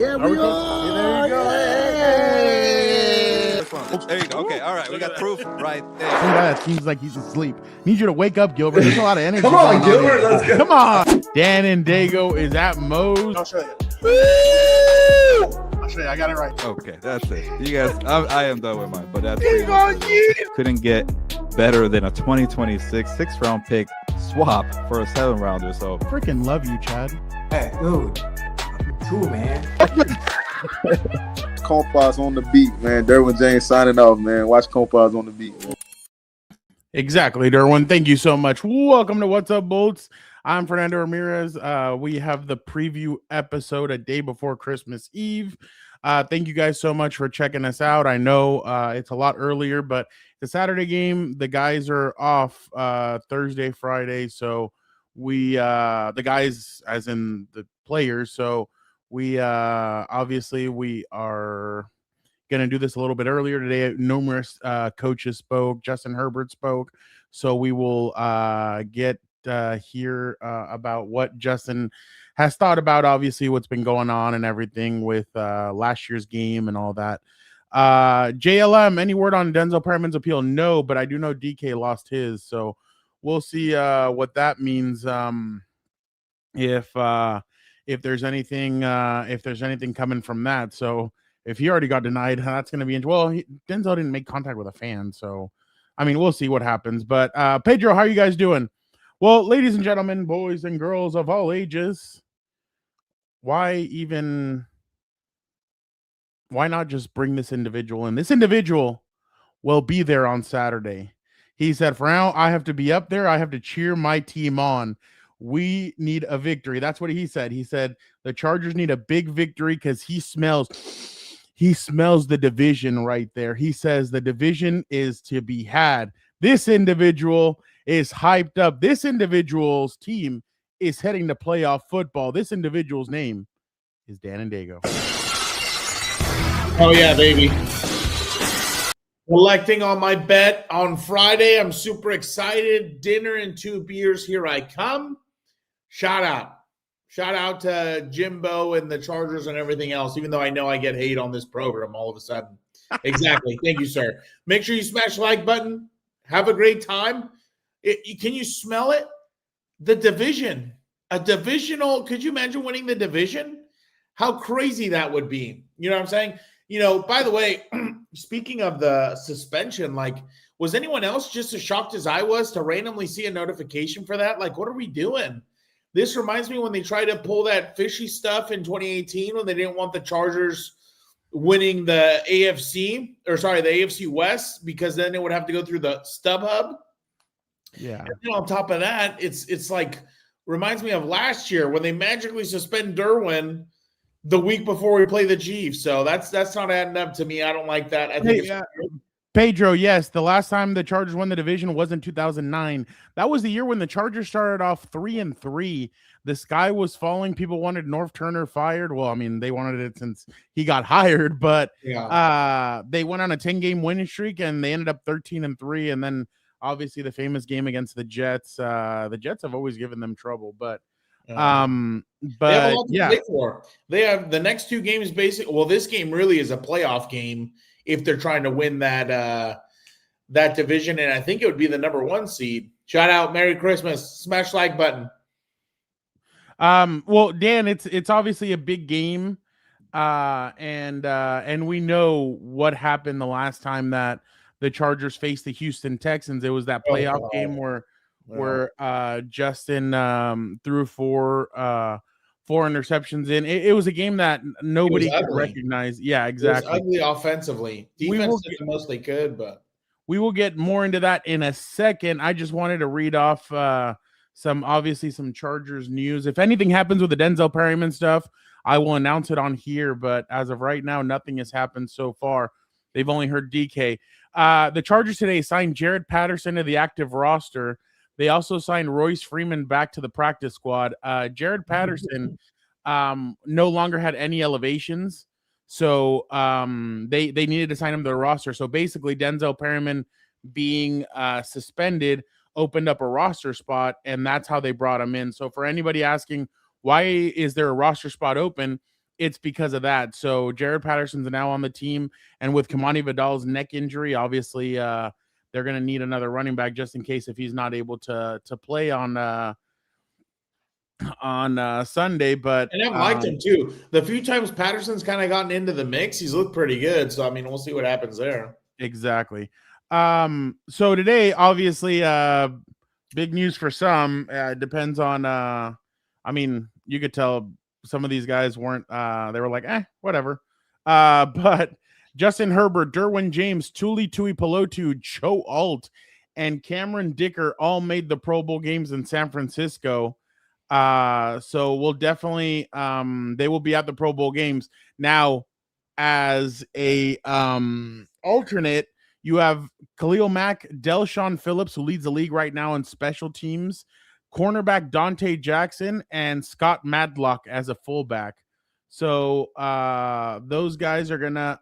Yeah, we are. There you go. Hey. There you go. Okay, all right. We got proof right there. Some guy that seems like he's asleep. Need you to wake up, Gilbert. There's a lot of energy. Come on, going Gilbert. here. Let's go. Come on. Dan and Dago is at Moe's. I'll show you. I got it right. Okay, that's it. You guys, I am done with mine, but that's couldn't get better than a 2026 6th-round pick swap for a 7th-rounder. So Freaking love you, Chad. Hey, dude. Cool, man. Compas on the beat, man. Derwin James signing off, man. Watch Compas on the beat, man. Exactly, Derwin. Thank you so much. Welcome to What's Up, Bolts. I'm Fernando Ramirez. We have the preview episode a day before Christmas Eve. Thank you guys so much for checking us out. I know it's a lot earlier, but the Saturday game, the guys are off Thursday, Friday. So we, the guys, as in the players, so we obviously we are going to do this a little bit earlier today. Numerous coaches spoke. Justin Herbert spoke. So we will get hear about what Justin has thought about, obviously, what's been going on and everything with last year's game and all that. JLM, any word on Denzel Perriman's appeal? No, but I do know DK lost his. So we'll see what that means. If there's anything coming from that. So if he already got denied, that's going to be Denzel didn't make contact with a fan. So, I mean, we'll see what happens. But Pedro, how are you guys doing? Well, ladies and gentlemen, boys and girls of all ages, why not just bring this individual in? This individual will be there on Saturday. He said, for now, I have to be up there. I have to cheer my team on. We need a victory. That's what he said. He said the Chargers need a big victory because he smells the division right there. He says the division is to be had. This individual is hyped up. This individual's team is heading to playoff football. This individual's name is Dan and Dago. Oh, yeah, baby. Collecting on my bet on Friday. I'm super excited. Dinner and 2 beers. Here I come. Shout out to Jimbo and the Chargers and everything else, even though I know I get hate on this program all of a sudden. Exactly. Thank you, sir. Make sure you smash the like button. Have a great time. Can you smell it? The division. A divisional. Could you imagine winning the division? How crazy that would be. You know what I'm saying? You know, by the way, speaking of the suspension, like, was anyone else just as shocked as I was to randomly see a notification for that? Like, what are we doing? This reminds me when they tried to pull that fishy stuff in 2018 when they didn't want the Chargers winning the AFC West, because then it would have to go through the StubHub. Yeah. And on top of that, it's like reminds me of last year when they magically suspend Derwin the week before we play the Chiefs. So that's not adding up to me. I don't like that. I think Pedro, yes, the last time the Chargers won the division was in 2009. That was the year when the Chargers started off 3-3. The sky was falling. People wanted North Turner fired. Well, I mean, they wanted it since he got hired, but they went on a 10-game winning streak and they ended up 13-3. And then obviously the famous game against the Jets. The Jets have always given them trouble, but they have a lot to play for. They have the next 2 games basically. Well, this game really is a playoff game if they're trying to win that division, and I think it would be the number 1 seed. Shout out, Merry Christmas, smash like button. Well, Dan, it's obviously a big game, and we know what happened the last time that the Chargers faced the Houston Texans. It was that playoff game where Justin threw 4 interceptions in. It was a game that nobody could recognize. Yeah, exactly. It was ugly offensively. Defense did the most they could, but we will get more into that in a second. I just wanted to read off some Chargers news. If anything happens with the Denzel Perryman stuff, I will announce it on here. But as of right now, nothing has happened so far. They've only heard DK. The Chargers today signed Jared Patterson to the active roster. They also signed Royce Freeman back to the practice squad. Jared Patterson no longer had any elevations, so they needed to sign him to the roster. So basically, Denzel Perryman being suspended opened up a roster spot, and that's how they brought him in. So for anybody asking, why is there a roster spot open? it's because of that. So Jared Patterson's now on the team, and with Kamani Vidal's neck injury, obviously they're going to need another running back just in case if he's not able to play on Sunday. But and I've liked him too. The few times Patterson's kind of gotten into the mix, he's looked pretty good. So I mean, we'll see what happens there. Exactly. So today, obviously, big news for some. Depends on. I mean, you could tell some of these guys weren't. They were like, whatever. But Justin Herbert, Derwin James, Tuli Tuipulotu, Joe Alt, and Cameron Dicker all made the Pro Bowl games in San Francisco. So we'll definitely. They will be at the Pro Bowl games now. As a alternate, you have Khalil Mack, Delshon Phillips, who leads the league right now in special teams, cornerback Dante Jackson, and Scott Madlock as a fullback. So those guys are gonna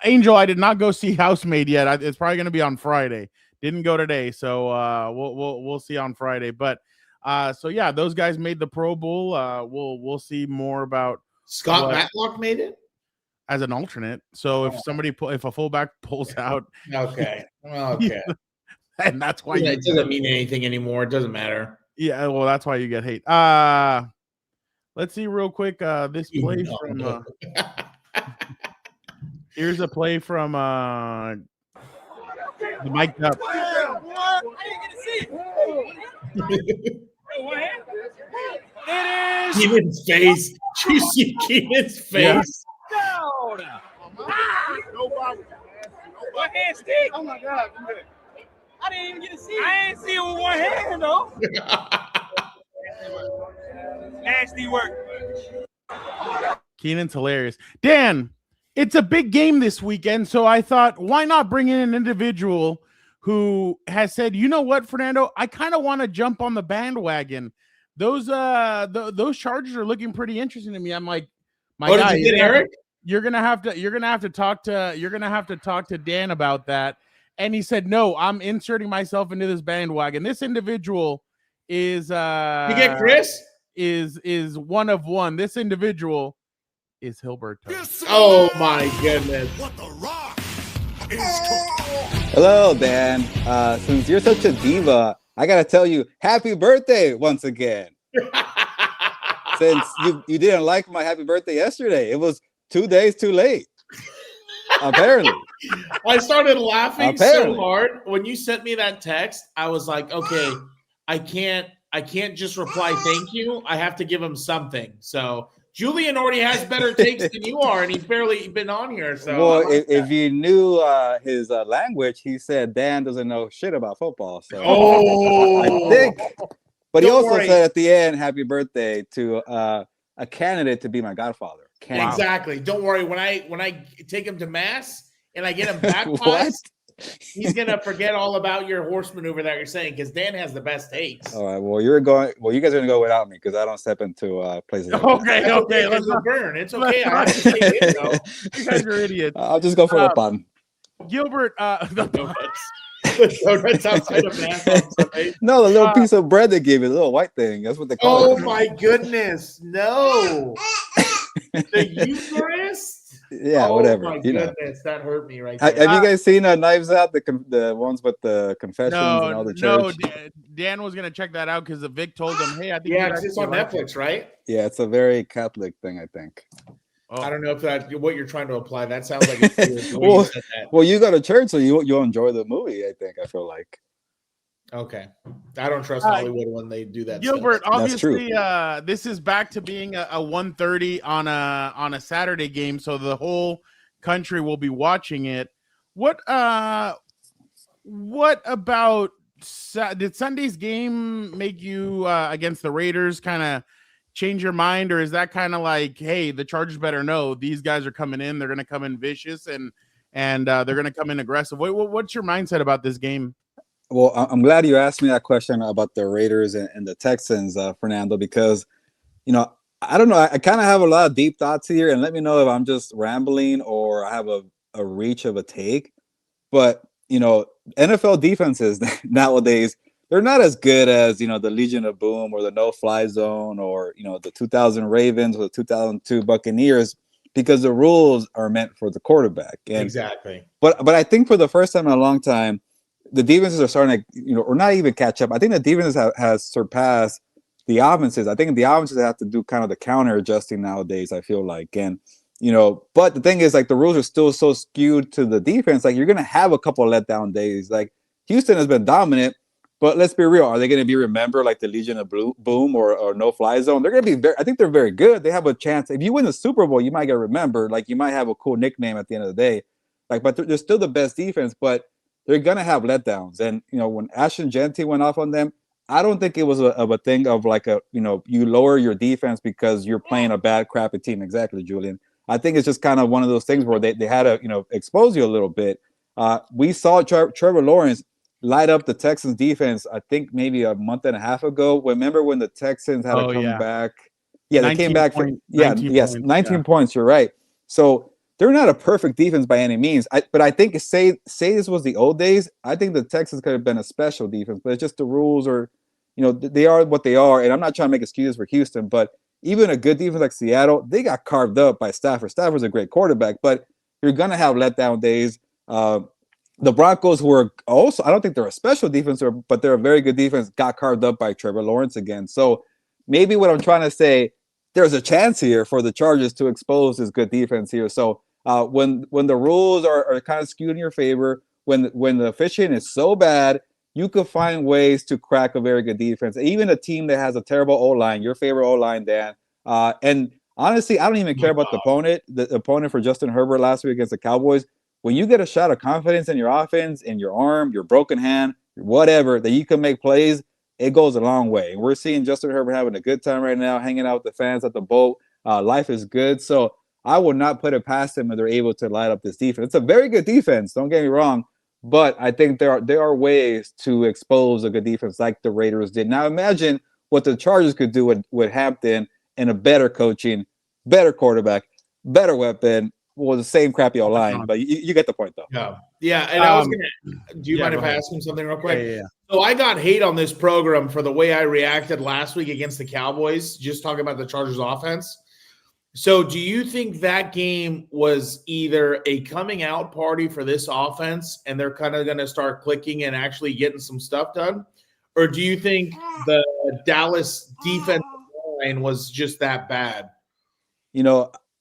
Angel, I did not go see Housemaid yet. It's probably gonna be on Friday. Didn't go today, so we'll see on Friday. But so yeah, those guys made the Pro Bowl. We'll see more about Scott Matlock made it as an alternate. So if a fullback pulls out, okay, and that's why it doesn't mean anything anymore. It doesn't matter. Yeah, well, that's why you get hate. Let's see real quick. This play from here's a play from the mic'd up. It is Keenan's face. Did you see Keenan's face? Yeah. One hand stick. Oh my God. I didn't even get to see it. I ain't see it with one hand though. Nasty work. Keenan's hilarious. Dan, it's a big game this weekend, so I thought, why not bring in an individual who has said, you know what, Fernando, I kind of want to jump on the bandwagon. Those Chargers are looking pretty interesting to me. I'm like, my guy, Eric? You're gonna have to talk to Dan about that. And he said, no, I'm inserting myself into this bandwagon. This individual is you get Chris? Is one of one. This individual is Herbert. Oh my goodness. What the rock is cooking. Hello, Dan. Since you're such a diva, I gotta tell you, happy birthday once again. Since you didn't like my happy birthday yesterday, it was 2 days too late. Apparently. I started laughing so hard when you sent me that text. I was like, okay, I can't just reply thank you. I have to give him something. So Julian already has better takes than you are, and he's barely been on here. So well, if you knew his language, he said Dan doesn't know shit about football. So I think. But he also said at the end, "Happy birthday" to a candidate to be my godfather. Exactly. Don't worry. When I take him to mass and I get him baptized, he's gonna forget all about your horse maneuver that you're saying because Dan has the best takes. All right. Well, you guys are gonna go without me because I don't step into places. Like okay. Let's not burn. It's okay. I have to say it, though. You guys are idiots. I'll just go for the pun. Gilbert, Donuts outside of mass. No, the little piece of bread they gave you, the little white thing. That's what they call it. Oh my goodness! No, the Eucharist. Yeah, whatever. Oh my goodness, that hurt me right there. there. Have you guys seen Knives Out? The ones with the confessions and all the church. No, Dan was gonna check that out because Vic told him, "Hey, I think it's on Netflix, right?" Yeah, it's a very Catholic thing, I think. Oh. I don't know if that's what you're trying to apply. That sounds like it's well, you go to church, so you'll enjoy the movie. I think. I feel like. Okay, I don't trust Hollywood when they do that. Gilbert, obviously, this is back to being a 1:30 on a Saturday game, so the whole country will be watching it. What about did Sunday's game make you against the Raiders kind of change your mind, or is that kind of like, hey, the Chargers better know these guys are coming in, they're going to come in vicious and they're going to come in aggressive? What's your mindset about this game? Well, I'm glad you asked me that question about the Raiders and the Texans, Fernando, because, I don't know. I kind of have a lot of deep thoughts here, and let me know if I'm just rambling or I have a reach of a take. But, NFL defenses nowadays they're not as good as, the Legion of Boom or the No Fly Zone or, the 2000 Ravens or the 2002 Buccaneers, because the rules are meant for the quarterback. And, exactly. But I think for the first time in a long time, the defenses are starting to, or not even catch up. I think the defenses has surpassed the offenses. I think the offenses have to do kind of the counter adjusting nowadays, I feel like. And, but the thing is, like, the rules are still so skewed to the defense. Like, you're going to have a couple of letdown days. Like, Houston has been dominant, but let's be real. Are they going to be remembered like the Legion of Boom or No Fly Zone? They're going to be I think they're very good. They have a chance. If you win the Super Bowl, you might get remembered. Like, you might have a cool nickname at the end of the day. Like, but they're still the best defense, but they're going to have letdowns. And, when Ashton Genty went off on them, I don't think it was a thing of like you lower your defense because you're playing a bad, crappy team. Exactly, Julian. I think it's just kind of one of those things where they had to, expose you a little bit. We saw Trevor Lawrence light up the Texans defense, I think maybe a month and a half ago. Remember when the Texans had to come back? Yeah, they came back. 19 points. You're right. So they're not a perfect defense by any means. But I think say this was the old days, I think the Texans could have been a special defense. But it's just the rules are, they are what they are. And I'm not trying to make excuses for Houston, but even a good defense like Seattle, they got carved up by Stafford. Stafford's a great quarterback, but you're going to have letdown days. The Broncos were also, I don't think they're a special defense, but they're a very good defense, got carved up by Trevor Lawrence again. So maybe what I'm trying to say, there's a chance here for the Chargers to expose this good defense here. So when the rules are kind of skewed in your favor, when the officiating is so bad, you could find ways to crack a very good defense. Even a team that has a terrible O-line, your favorite O-line, Dan. And honestly, I don't even care about the opponent for Justin Herbert last week against the Cowboys. When you get a shot of confidence in your offense, in your arm, your broken hand, whatever, that you can make plays, it goes a long way. We're seeing Justin Herbert having a good time right now, hanging out with the fans at the boat. Life is good. So I will not put it past them if they're able to light up this defense. It's a very good defense, don't get me wrong. But I think there are ways to expose a good defense like the Raiders did. Now imagine what the Chargers could do with Hampton and a better coaching, better quarterback, better weapon, the same crappy line. But you get the point, though. Yeah. And I was gonna. Do you mind if I ask him something real quick? Yeah. So I got hate on this program for the way I reacted last week against the Cowboys. Just talking about the Chargers offense. So do you think that game was either a coming out party for this offense and they're kind of going to start clicking and actually getting some stuff done? Or do you think the Dallas defensive line was just that bad?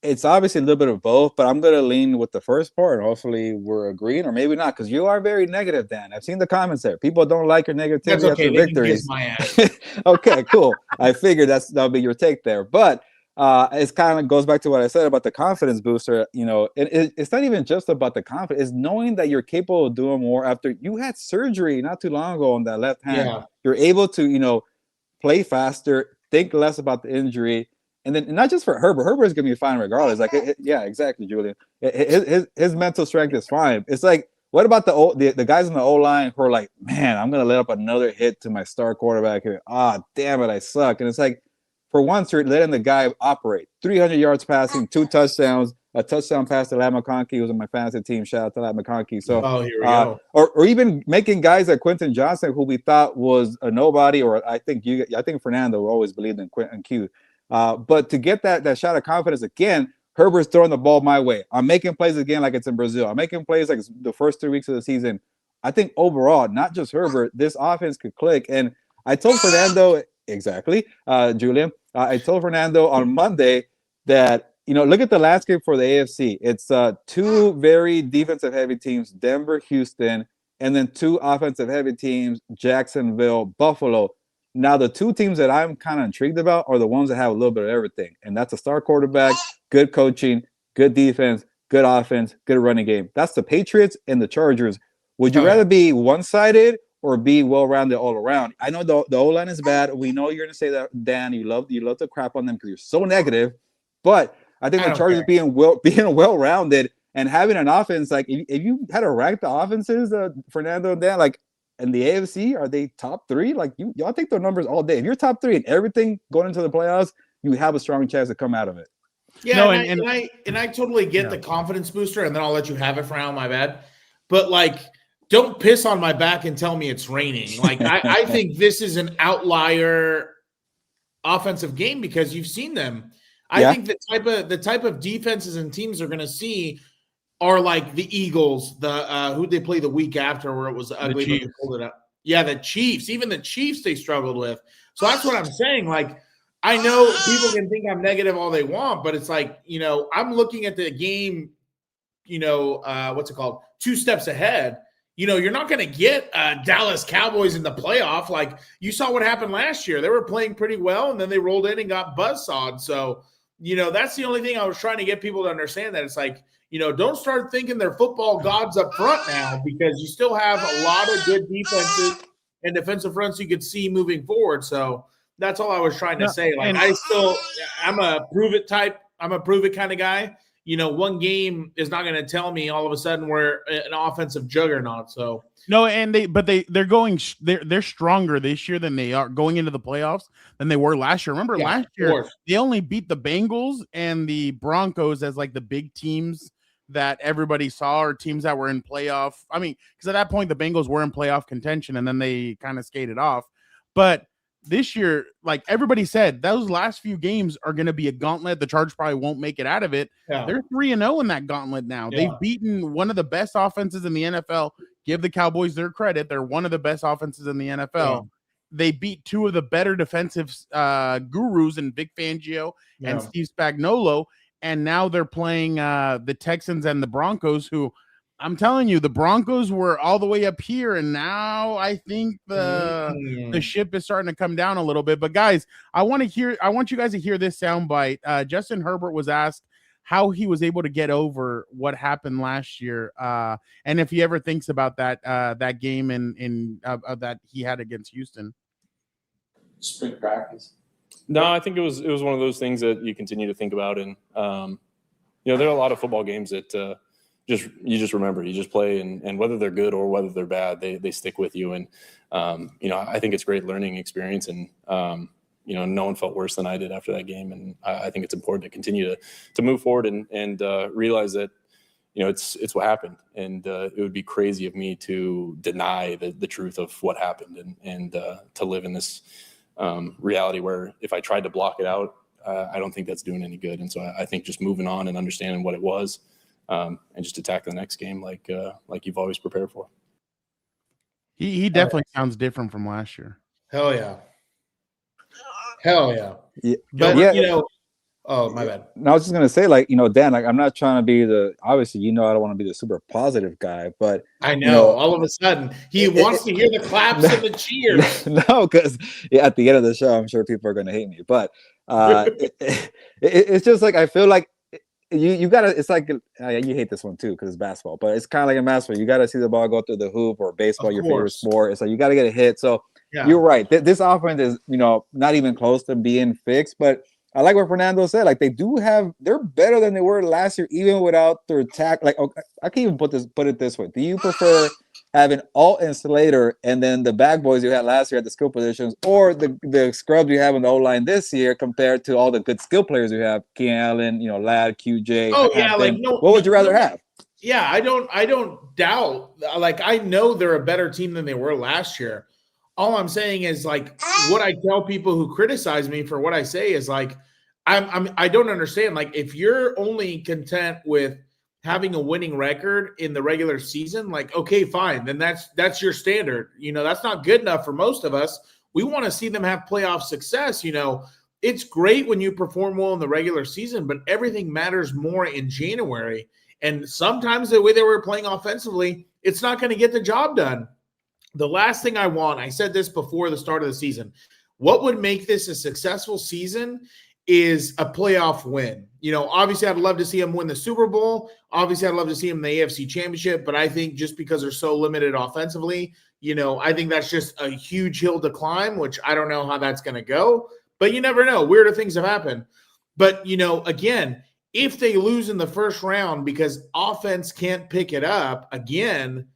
It's obviously a little bit of both, but I'm going to lean with the first part. Hopefully we're agreeing, or maybe not, because you are very negative, Dan. I've seen the comments there. People don't like your negativity after victories. My ass. Okay, cool. I figured that'll be your take there. But it's kind of goes back to what I said about the confidence booster. It's not even just about the confidence. It's knowing that you're capable of doing more after you had surgery not too long ago on that left hand. Yeah. You're able to, play faster, think less about the injury. And then not just for Herbert. Herbert is going to be fine regardless. Like, yeah, exactly, Julian. His mental strength is fine. It's like, what about the guys in the O-line who are like, man, I'm going to let up another hit to my star quarterback here. Damn it, I suck. And it's like, for once, you're letting the guy operate. 300 yards passing, 2 touchdowns, a touchdown pass to Ladd McConkey, who's on my fantasy team. Shout out to Ladd McConkey. So, here we go. Or even making guys like Quentin Johnson, who we thought was a nobody, or I think Fernando always believed in Quentin Q. But to get that shot of confidence again, Herbert's throwing the ball my way. I'm making plays again like it's in Brazil. I'm making plays like the first 3 weeks of the season. I think overall, not just Herbert, this offense could click. And I told Fernando, exactly, Julian, I told Fernando on Monday that, look at the landscape for the AFC. It's 2 very defensive-heavy teams, Denver, Houston, and then 2 offensive-heavy teams, Jacksonville, Buffalo. Now, the 2 teams that I'm kind of intrigued about are the ones that have a little bit of everything. And that's a star quarterback, good coaching, good defense, good offense, good running game. That's the Patriots and the Chargers. Would you rather be one-sided or be well-rounded all around? I know the O-line is bad. We know you're going to say that, Dan. You love to crap on them because you're so negative. But I think the Chargers being well-rounded and having an offense, like if you had to rank the offenses, Fernando and Dan, like, in the AFC, are they top 3? Like, y'all take their numbers all day. If you're top 3 in everything going into the playoffs, you have a strong chance to come out of it. Yeah, no, and I totally get the confidence booster, and then I'll let you have it for now. My bad. But like, don't piss on my back and tell me it's raining. Like I think this is an outlier offensive game because you've seen them. I think the type of defenses and teams are going to see are like the Eagles, the who they play the week after where it was ugly, but they pulled it up. Yeah, the Chiefs. Even the Chiefs they struggled with. So that's what I'm saying. Like, I know people can think I'm negative all they want, but it's like, I'm looking at the game, what's it called? 2 steps ahead. You're not going to get Dallas Cowboys in the playoff. Like, you saw what happened last year. They were playing pretty well, and then they rolled in and got buzzsawed. So, that's the only thing I was trying to get people to understand, that it's like, don't start thinking they're football gods up front now, because you still have a lot of good defenses and defensive fronts you could see moving forward. So that's all I was trying to say. Like, I'm a prove it type. I'm a prove it kind of guy. One game is not going to tell me all of a sudden we're an offensive juggernaut. So no, and they're stronger this year than they are going into the playoffs than they were last year. Remember last year they only beat the Bengals and the Broncos as like the big teams that everybody saw, or teams that were in playoff. I mean, because at that point the Bengals were in playoff contention and then they kind of skated off. But this year, like everybody said, those last few games are going to be a gauntlet. The Chargers probably won't make it out of it. Yeah. They're 3-0 in that gauntlet now. Yeah. They've beaten one of the best offenses in the NFL. Give the Cowboys their credit. They're one of the best offenses in the NFL. Yeah. They beat 2 of the better defensive gurus in Vic Fangio and Steve Spagnuolo. And now they're playing the Texans and the Broncos, who I'm telling you, the Broncos were all the way up here. And now I think the ship is starting to come down a little bit. But guys, I want you guys to hear this soundbite. Justin Herbert was asked how he was able to get over what happened last year. And if he ever thinks about that game in that he had against Houston. Spring practice. No, I think it was one of those things that you continue to think about, and there are a lot of football games that you just remember, you just play, and whether they're good or whether they're bad, they stick with you, and I think it's a great learning experience, and no one felt worse than I did after that game, and I think it's important to continue to move forward and realize that it's what happened, and it would be crazy of me to deny the truth of what happened, and to live in this reality where if I tried to block it out, I don't think that's doing any good. And so I think just moving on and understanding what it was, and just attack the next game like you've always prepared for. He definitely sounds different from last year. Hell yeah. But oh, my bad. No, I was just gonna say, Dan, I'm not trying to be obviously, I don't want to be the super positive guy, but I know all of a sudden he wants to hear the claps and the cheers. No, because at the end of the show, I'm sure people are gonna hate me. But it's just like I feel like you gotta. It's like you hate this one too because it's basketball, but it's kind of like in basketball. You gotta see the ball go through the hoop, or baseball, your favorite sport. It's like you gotta get a hit. So you're right. This offense is not even close to being fixed, but I like what Fernando said. Like they're better than they were last year, even without their attack. Like, okay, I can even put it this way: do you prefer having Alt and Slater and then the back boys you had last year at the skill positions, or the scrubs you have on the O line this year compared to all the good skill players you have, Keenan Allen, Ladd, QJ? Oh yeah, what would you rather have? Yeah, I don't doubt. Like, I know they're a better team than they were last year. All I'm saying is, like, what I tell people who criticize me for what I say is, like, I don't understand. Like, if you're only content with having a winning record in the regular season, like, okay, fine, then that's your standard. That's not good enough for most of us. We want to see them have playoff success. It's great when you perform well in the regular season, but everything matters more in January. And sometimes the way they were playing offensively, it's not going to get the job done. The last thing I want, I said this before the start of the season, what would make this a successful season is a playoff win. Obviously I'd love to see them win the Super Bowl. Obviously I'd love to see them in the AFC Championship, but I think just because they're so limited offensively, I think that's just a huge hill to climb, which I don't know how that's going to go, but you never know. Weirder things have happened. But, again, if they lose in the first round because offense can't pick it up again,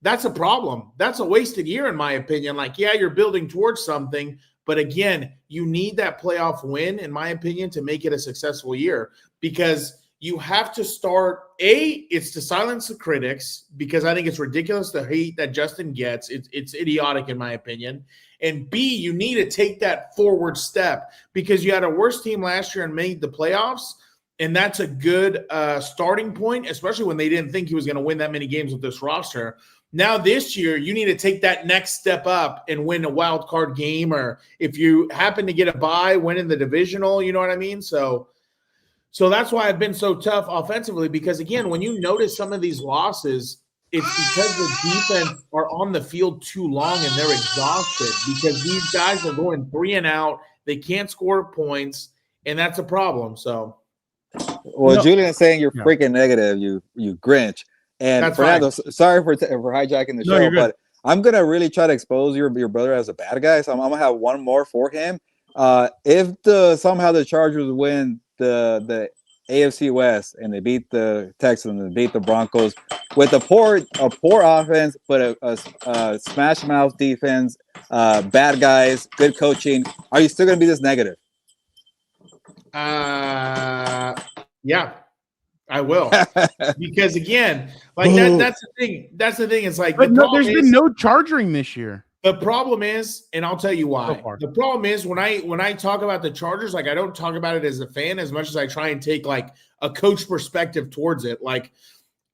that's a problem. That's a wasted year, in my opinion. Like, yeah, you're building towards something, but again, you need that playoff win, in my opinion, to make it a successful year. Because you have to start. It's to silence the critics, because I think it's ridiculous the hate that Justin gets. It's idiotic in my opinion. And B, you need to take that forward step, because you had a worse team last year and made the playoffs. And that's a good starting point, especially when they didn't think he was going to win that many games with this roster. Now this year, you need to take that next step up and win a wild card game, or if you happen to get a bye, win in the divisional, you know what I mean? So that's why I've been so tough offensively, because again, when you notice some of these losses, it's because the defense are on the field too long and they're exhausted, because these guys are going 3 and out. They can't score points, and that's a problem. So, well, Julian is saying you're freaking negative, you Grinch. And that's Fernando, sorry for hijacking the show, but I'm gonna really try to expose your brother as a bad guy. So I'm gonna have one more for him. If somehow the Chargers win the AFC West and they beat the Texans and beat the Broncos with a poor offense, but a smash mouth defense, bad guys, good coaching, are you still gonna be this negative? Yeah. I will, because again, like that's the thing. That's the thing. It's like, but there's been no charging this year. The problem is, and I'll tell you why. The problem is when I talk about the Chargers, like I don't talk about it as a fan as much as I try and take like a coach perspective towards it. Like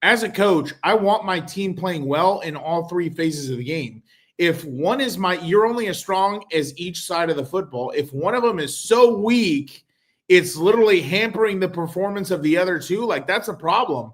as a coach, I want my team playing well in all 3 phases of the game. If one is you're only as strong as each side of the football. If one of them is so weak, it's literally hampering the performance of the other 2. Like that's a problem.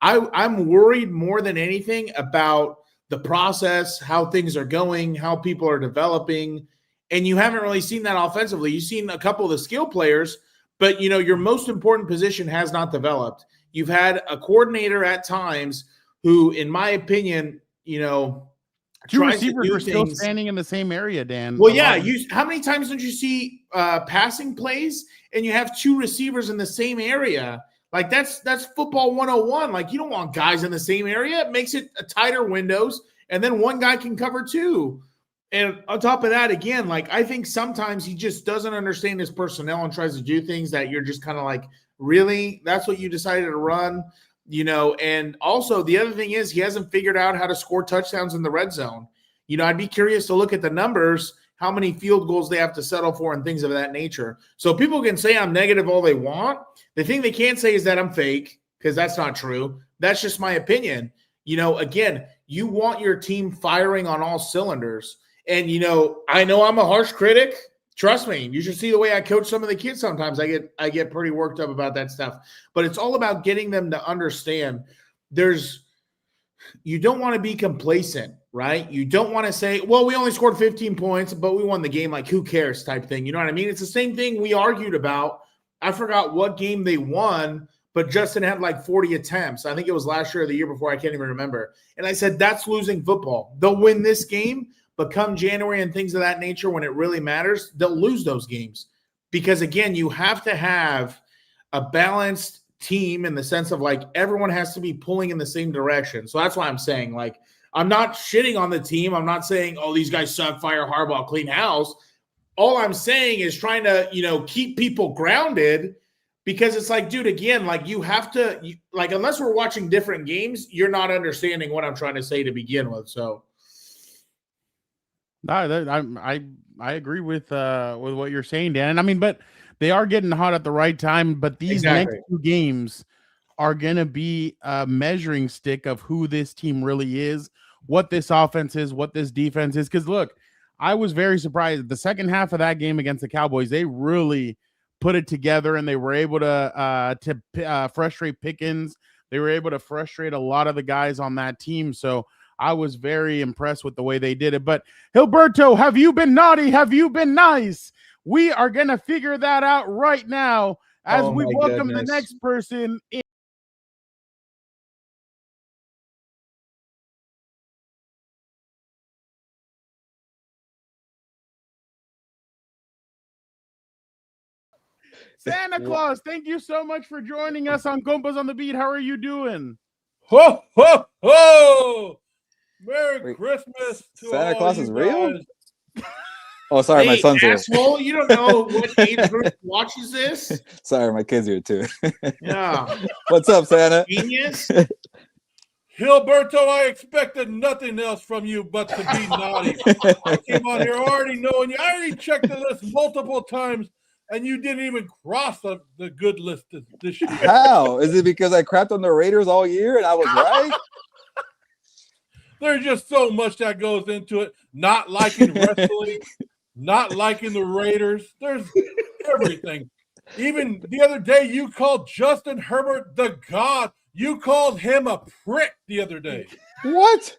I'm worried more than anything about the process, how things are going, how people are developing. And you haven't really seen that offensively. You've seen a couple of the skill players, but your most important position has not developed. You've had a coordinator at times who, in my opinion, 2 receivers are still standing in the same area, Dan. Well, yeah. How many times don't you see passing plays and you have 2 receivers in the same area? Like that's football 101. Like you don't want guys in the same area. It makes it a tighter windows, and then one guy can cover 2. And on top of that, again, like I think sometimes he just doesn't understand his personnel and tries to do things that you're just kind of like, really? That's what you decided to run? And also the other thing is he hasn't figured out how to score touchdowns in the red zone. I'd be curious to look at the numbers, how many field goals they have to settle for and things of that nature. So people can say I'm negative all they want. The thing they can't say is that I'm fake, because that's not true. That's just my opinion. Again, you want your team firing on all cylinders. And, I know I'm a harsh critic. Trust me, you should see the way I coach some of the kids sometimes. I get pretty worked up about that stuff. But it's all about getting them to understand you don't want to be complacent, right? You don't want to say, well, we only scored 15 points, but we won the game. Like, who cares type thing. You know what I mean? It's the same thing we argued about. I forgot what game they won, but Justin had like 40 attempts. I think it was last year or the year before. I can't even remember. And I said, that's losing football. They'll win this game, but come January and things of that nature, when it really matters, they'll lose those games. Because, again, you have to have a balanced team in the sense of, like, everyone has to be pulling in the same direction. So that's why I'm saying, like, I'm not shitting on the team. I'm not saying, oh, these guys suck, fire Harbaugh, clean house. All I'm saying is trying to, keep people grounded, because it's like, dude, again, like you have to, unless we're watching different games, you're not understanding what I'm trying to say to begin with. So. No, I agree with what you're saying, Dan. I mean, but they are getting hot at the right time. But these next 2 games are gonna be a measuring stick of who this team really is, what this offense is, what this defense is. Because look, I was very surprised. The second half of that game against the Cowboys, they really put it together, and they were able to frustrate Pickens. They were able to frustrate a lot of the guys on that team. So I was very impressed with the way they did it. But Hilberto, have you been naughty? Have you been nice? We are going to figure that out right now as we welcome the next person in. Santa Claus, thank you so much for joining us on Compas on the Beat. How are you doing? Ho, ho, ho! Merry Christmas to Santa all Claus you is real? guys. Oh, sorry, my Hey, son's here. asshole, you don't know what age group watches this? Sorry, my kid's here too. Yeah. What's up, Santa? Genius. Gilberto, I expected nothing else from you but to be naughty. I came on here already knowing you. I already checked the list multiple times, and you didn't even cross the good list this year. How? Is it because I crapped on the Raiders all year and I was right? There's just so much that goes into it. Not liking wrestling, not liking the Raiders. There's everything. Even the other day, you called Justin Herbert the God. You called him a prick the other day. What?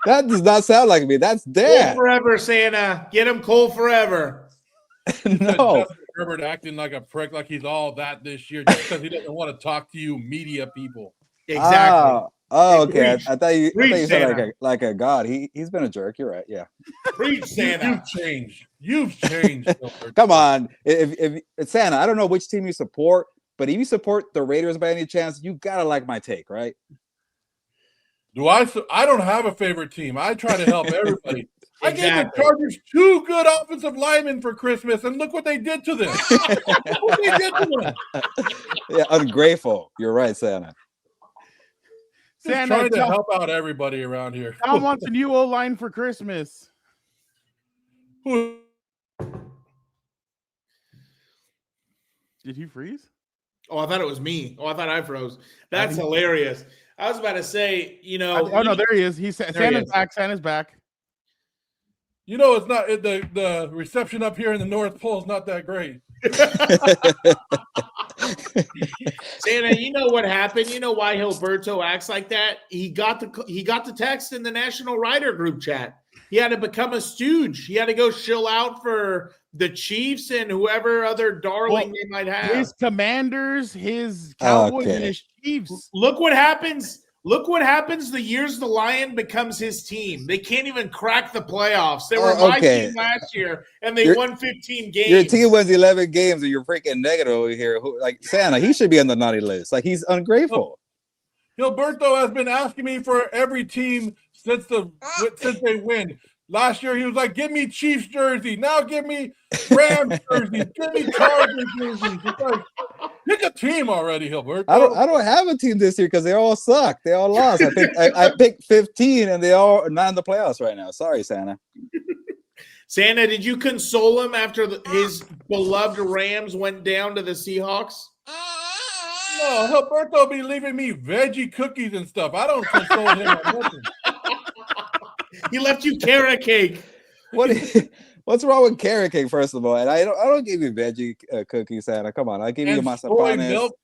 That does not sound like me. That's Cole Dad. forever, Santa. Get him Cole forever. No. Justin Herbert acting like a prick, like he's all that this year, just because he doesn't want to talk to you media people. Exactly. Oh, okay. Preach. I thought you Preach, said Santa. like a god. He's been a jerk. You're right. Yeah. Preach, Santa. You've changed. You've changed. Gilbert. Come on. If Santa, I don't know which team you support, but if you support the Raiders by any chance, you gotta like my take, right? Do I don't have a favorite team. I try to help everybody. I gave the Exactly. Chargers 2 good offensive linemen for Christmas, and look what they did to them. Look what they did to them. Yeah, ungrateful. You're right, Santa. Just Santa, trying to Tom- help out everybody around here. Tom wants a new O-line for Christmas. Who- Did he freeze? Oh, I thought it was me. Oh, I thought I froze. That's hilarious. I was about to say, Oh no, there he is. Santa's is. back. Santa's back. You know, it's not the reception up here in the North Pole is not that great. Santa, you know what happened? You know why Gilberto acts like that? He got the text in the National Writer group chat. He had to become a stooge. He had to go shill out for the Chiefs and whoever other darling they might have. His Commanders, his Cowboys, and Okay. his Chiefs. Look what happens. Look what happens the years the Lion becomes his team. They can't even crack the playoffs. They were my Okay. team last year, and they Your- won 15 games. Your team wins 11 games, and you're freaking negative over here. Like Santa, he should be on the naughty list. Like he's ungrateful. Gilberto has been asking me for every team since they win. Last year he was like, "Give me Chiefs jersey." Now give me Rams jersey. Give me Chargers jersey. It's like, pick a team already, Gilberto. I don't have a team this year because they all suck. They all lost. I picked 15, and they all are not in the playoffs right now. Sorry, Santa. Santa, did you console him after his beloved Rams went down to the Seahawks? No, Gilberto be leaving me veggie cookies and stuff. I don't console him on nothing. He left you carrot cake. What's wrong with carrot cake? First of all, and I don't give you veggie cookies, Santa. Come on, I give you And soy masapanes. milk.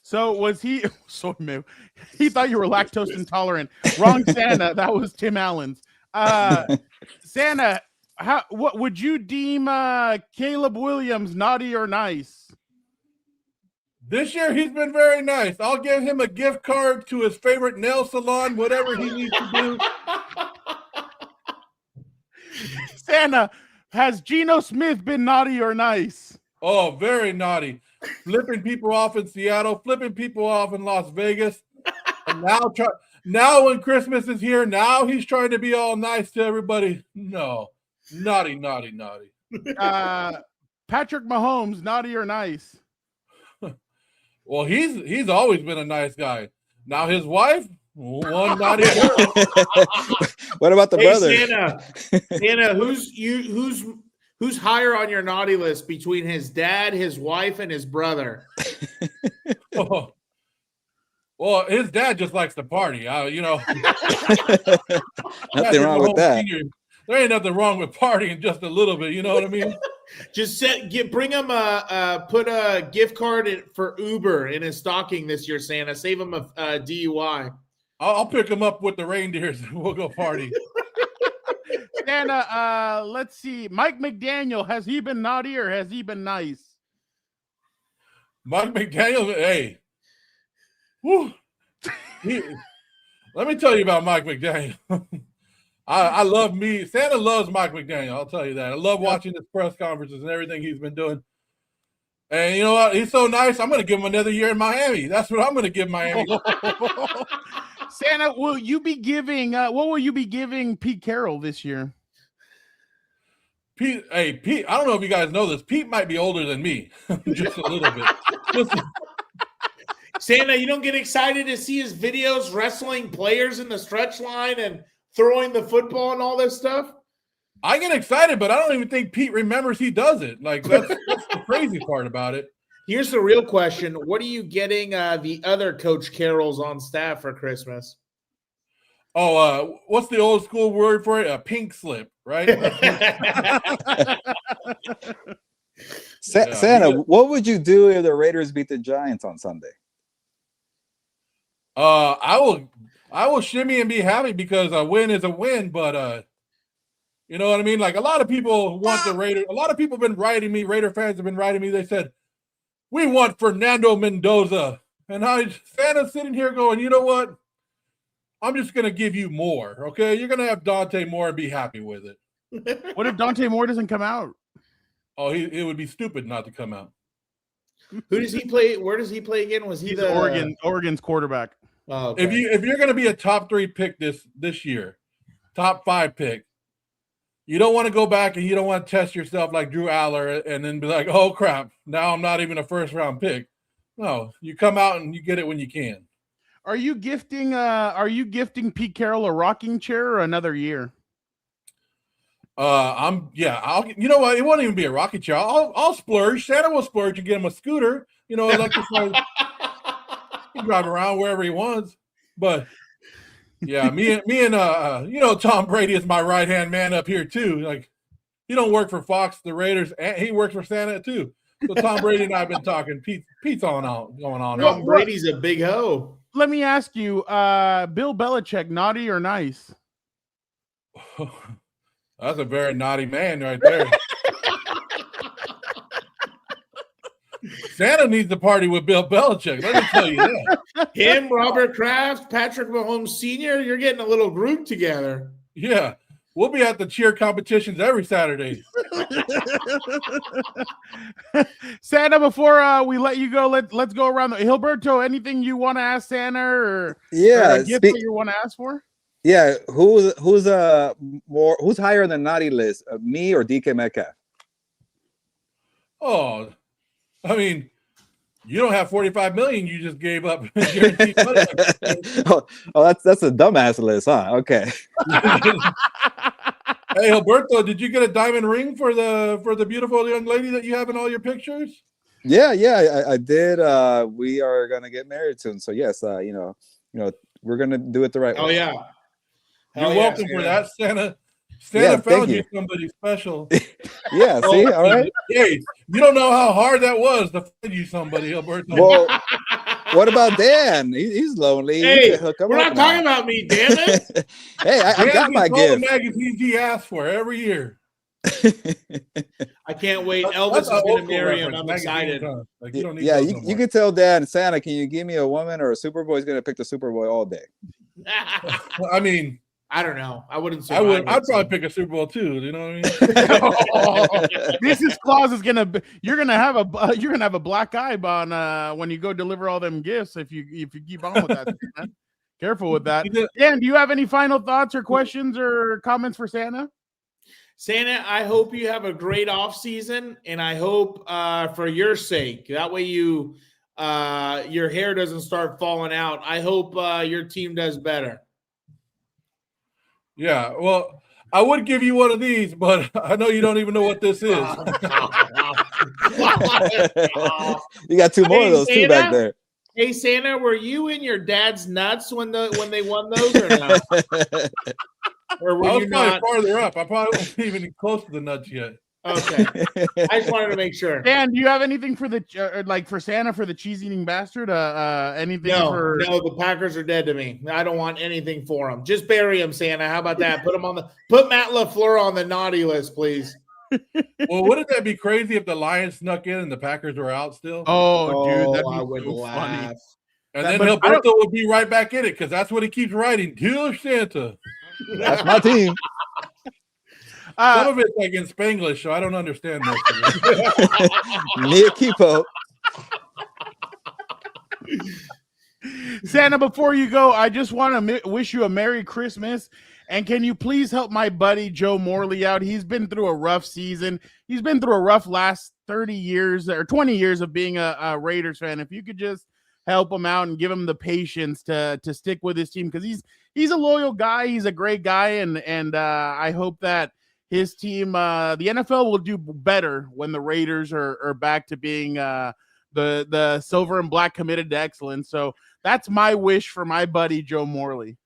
So was he? Soy milk. He thought you were lactose intolerant. Wrong, Santa. That was Tim Allen's. Santa, what would you deem Caleb Williams naughty or nice? This year he's been very nice. I'll give him a gift card to his favorite nail salon, whatever he needs to do. Santa, has Geno Smith been naughty or nice? Oh, very naughty. Flipping people off in Seattle, flipping people off in Las Vegas. And now when Christmas is here, now he's trying to be all nice to everybody. No. Naughty, naughty, naughty. Patrick Mahomes, naughty or nice? Well, he's always been a nice guy. Now his wife, one naughty girl. What about the Hey, brothers? Santa, who's higher on your naughty list between his dad, his wife, and his brother? Oh. Well, his dad just likes to party. Nothing Patrick wrong with Mahomes that. Sr., there ain't nothing wrong with partying just a little bit. You know what I mean? Just bring him put a gift card for Uber in his stocking this year, Santa. Save him a DUI. I'll pick him up with the reindeers and we'll go party. Santa, let's see. Mike McDaniel, has he been naughty or has he been nice? Mike McDaniel, hey. Whew. Let me tell you about Mike McDaniel. I love me. Santa loves Mike McDaniel. I'll tell you that. I love watching his press conferences and everything he's been doing. And you know what? He's so nice. I'm going to give him another year in Miami. That's what I'm going to give Miami. Santa, will you be giving? What will you be giving Pete Carroll this year? Pete, hey, Pete, I don't know if you guys know this. Pete might be older than me, just a little bit. Santa, you don't get excited to see his videos wrestling players in the stretch line and throwing the football and all this stuff? I get excited, but I don't even think Pete remembers he does it. Like, that's the crazy part about it. Here's the real question. What are you getting the other Coach Carrolls on staff for Christmas? Oh, what's the old school word for it? A pink slip, right? Santa, what would you do if the Raiders beat the Giants on Sunday? I will shimmy and be happy because a win is a win, but you know what I mean? Like, a lot of people want the Raiders. A lot of people have been writing me, Raider fans have been writing me. They said, we want Fernando Mendoza. And Santa's sitting here going, you know what? I'm just going to give you more, okay? You're going to have Dante Moore and be happy with it. What if Dante Moore doesn't come out? Oh, it would be stupid not to come out. Who does he play? Where does he play again? Was he He's the Oregon's quarterback? Oh, okay. If you're going to be a top 3 pick this year, top 5 pick, you don't want to go back and you don't want to test yourself like Drew Aller and then be like, oh crap, now I'm not even a first round pick. No, you come out and you get it when you can. Are you gifting Pete Carroll a rocking chair or another year? You know what? It won't even be a rocking chair. I'll splurge. Santa will splurge and get him a scooter. You know, electrified. He can drive around wherever he wants. But yeah, me and you know, Tom Brady is my right hand man up here too. Like, he don't work for Fox, the Raiders, and he works for Santa too. So Tom Brady and I have been talking. Pete's going on. Tom Brady's a big hoe. Let me ask you, Bill Belichick, naughty or nice? That's a very naughty man right there. Santa needs to party with Bill Belichick. Let me tell you that. Him, Robert Kraft, Patrick Mahomes Sr., you're getting a little group together. Yeah. We'll be at the cheer competitions every Saturday. Santa, before we let you go, let's go around. Hilberto, anything you want to ask Santa or a gift that you want to ask for? Yeah, who's higher on the naughty list, me or DK Metcalf? Oh, I mean, you don't have $45 million. You just gave up guaranteed money. That's a dumbass list, huh? Okay. Hey, Alberto, did you get a diamond ring for the beautiful young lady that you have in all your pictures? Yeah, I did. We are gonna get married soon, so yes, you know, we're gonna do it the right way. Oh yeah. You're welcome for that, Santa. Santa found you somebody special. Yeah, see, all right. Hey, you don't know how hard that was to find you somebody, Alberto. Well, what about Dan? He's lonely. Hey, we're not talking about me, damn it. Hey, I got my gift. The magazines he asked for every year. I can't wait. Elvis is going to marry him. I'm excited. Like, you can tell Dan, Santa, can you give me a woman or a Superboy? He's going to pick the Superboy all day. I mean, I don't know. I wouldn't say. I'd probably pick a Super Bowl too. You know what I mean? Mrs. Claus is you're gonna have a black eye on when you go deliver all them gifts if you keep on with that. Man. Careful with that. Dan, do you have any final thoughts or questions or comments for Santa? Santa, I hope you have a great off season, and I hope for your sake, that way your hair doesn't start falling out. I hope your team does better. Yeah, well, I would give you one of these, but I know you don't even know what this is. You got two more of those too back there. Hey Santa, were you in your dad's nuts when they won those or not? Or were I was you probably not farther up. I probably wasn't even close to the nuts yet. Okay. I just wanted to make sure. Dan, do you have anything for for Santa for the cheese eating bastard? Anything? No, the Packers are dead to me. I don't want anything for them. Just bury him, Santa. How about that? Put Matt LaFleur on the naughty list, please. Well, wouldn't that be crazy if the Lions snuck in and the Packers were out still? Oh, dude, that'd be I would so laugh. funny. And then Hilberto would be right back in it because that's what he keeps writing. Dear Santa. That's my team. Some of it's like in Spanglish, so I don't understand most of it. Me equipo. Santa, before you go, I just want to wish you a Merry Christmas. And can you please help my buddy Joe Morley out? He's been through a rough season. He's been through a rough last 30 years or 20 years of being a Raiders fan. If you could just help him out and give him the patience to stick with his team, because he's a loyal guy. He's a great guy, and I hope that his team, the NFL, will do better when the Raiders are back to being the silver and black committed to excellence. So that's my wish for my buddy Joe Morley.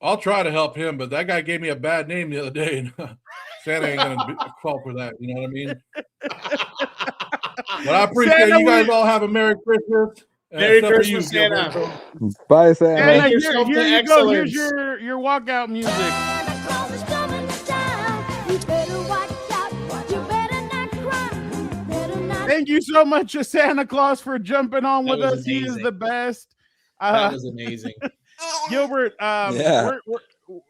I'll try to help him, but that guy gave me a bad name the other day. And Santa ain't going to fall for that. You know what I mean? But I appreciate Santa, you guys all have a Merry Christmas. Merry except for Christmas, you, Santa. Gilbert. Bye, Santa. Santa, Make yourself here to you go. Here's excellence. your walkout music. Santa Claus is coming to town. You better watch out. You better not cry. You better not. Thank you so much, Santa Claus, for jumping on That with was us. He is amazing. the best. That was amazing. Gilbert, Yeah.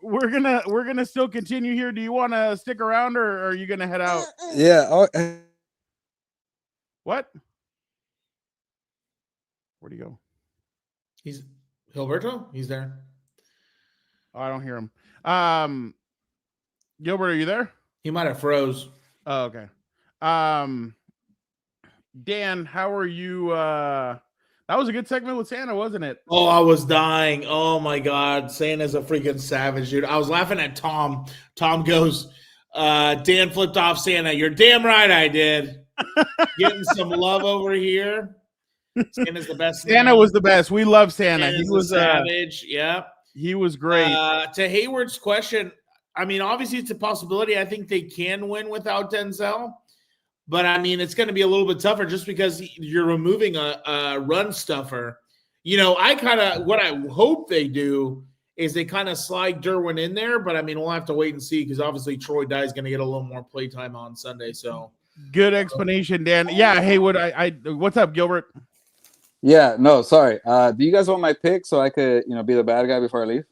we're gonna still continue here. Do you want to stick around, or are you gonna head out? Yeah. Oh, What? Where'd he go? He's Hilberto. He's there. Oh, I don't hear him. Gilbert, are you there? He might have froze. Oh, okay. Dan, how are you? That was a good segment with Santa, wasn't it? Oh, I was dying. Oh my God. Santa's a freaking savage, dude. I was laughing at Tom. Tom goes, Dan flipped off Santa. You're damn right I did. Getting some love over here. Santa's the best. Santa man. was the best. We love Santa. Santa's He was a savage. Yeah. he was great. To Hayward's question, I mean, obviously it's a possibility. I think they can win without Denzel. But, I mean, it's going to be a little bit tougher just because you're removing a run stuffer. You know, what I hope they do is they kind of slide Derwin in there. But, I mean, we'll have to wait and see because obviously Troy Dye is going to get a little more playtime on Sunday. So Good explanation, Dan. Yeah, Haywood, I what's up, Gilbert? yeah. No, sorry. Do you guys want my pick so I could, be the bad guy before I leave?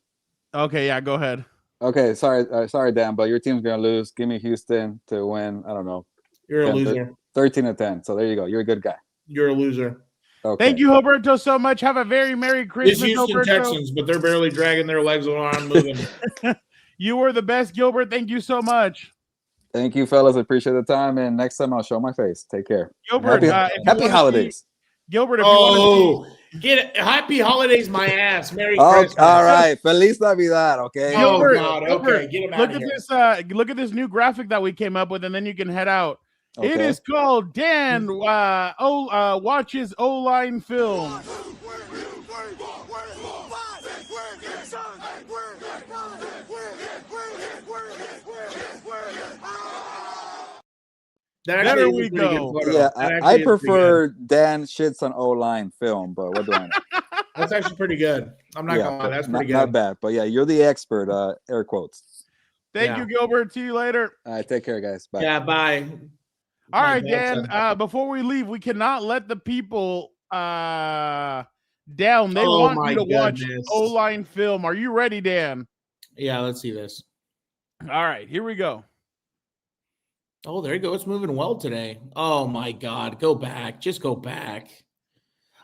Okay, yeah, go ahead. Okay. Sorry, Dan, but your team's gonna lose. Give me Houston to win. I don't know. you're a 10 loser. 13-10. So there you go. You're a good guy. You're a loser. Okay. Thank you, Roberto, so much. Have a very Merry It's Christmas, Houston Roberto. Texans, but they're barely dragging their legs around moving. You were the best, Gilbert. Thank you so much. Thank you, fellas. Appreciate the time. And next time I'll show my face. Take care. Gilbert, Happy, if you happy wanna holidays. see- Gilbert, if you want Oh, get it. Happy holidays, my ass. Merry Oh, Christmas. all right. Feliz Navidad. Okay. to see Oh, Gilbert, God. Gilbert, Okay, get him look out of at here. this. Look at this new graphic that we came up with, and then you can head out. It Okay. is called Dan watches O-line film. That There actually we is a pretty good go. photo. Yeah, That actually I is pretty prefer Dan shits on O-line film, but what do I know? good. That's actually pretty good. I'm not gonna lie. but That's not, pretty not good. bad. But yeah, you're the expert. Air quotes. Thank Yeah. you, Gilbert. See you later. All right. Take care, guys. Bye. Yeah, bye. All My right, bad, Dan. son. Before we leave, we cannot let the people down. They Oh, want my you to watch goodness. O-line film. Are you ready, Dan? Yeah, let's see this. All right, here we go. Oh, there you go. It's moving well today. Oh my God. Go back. Just go back.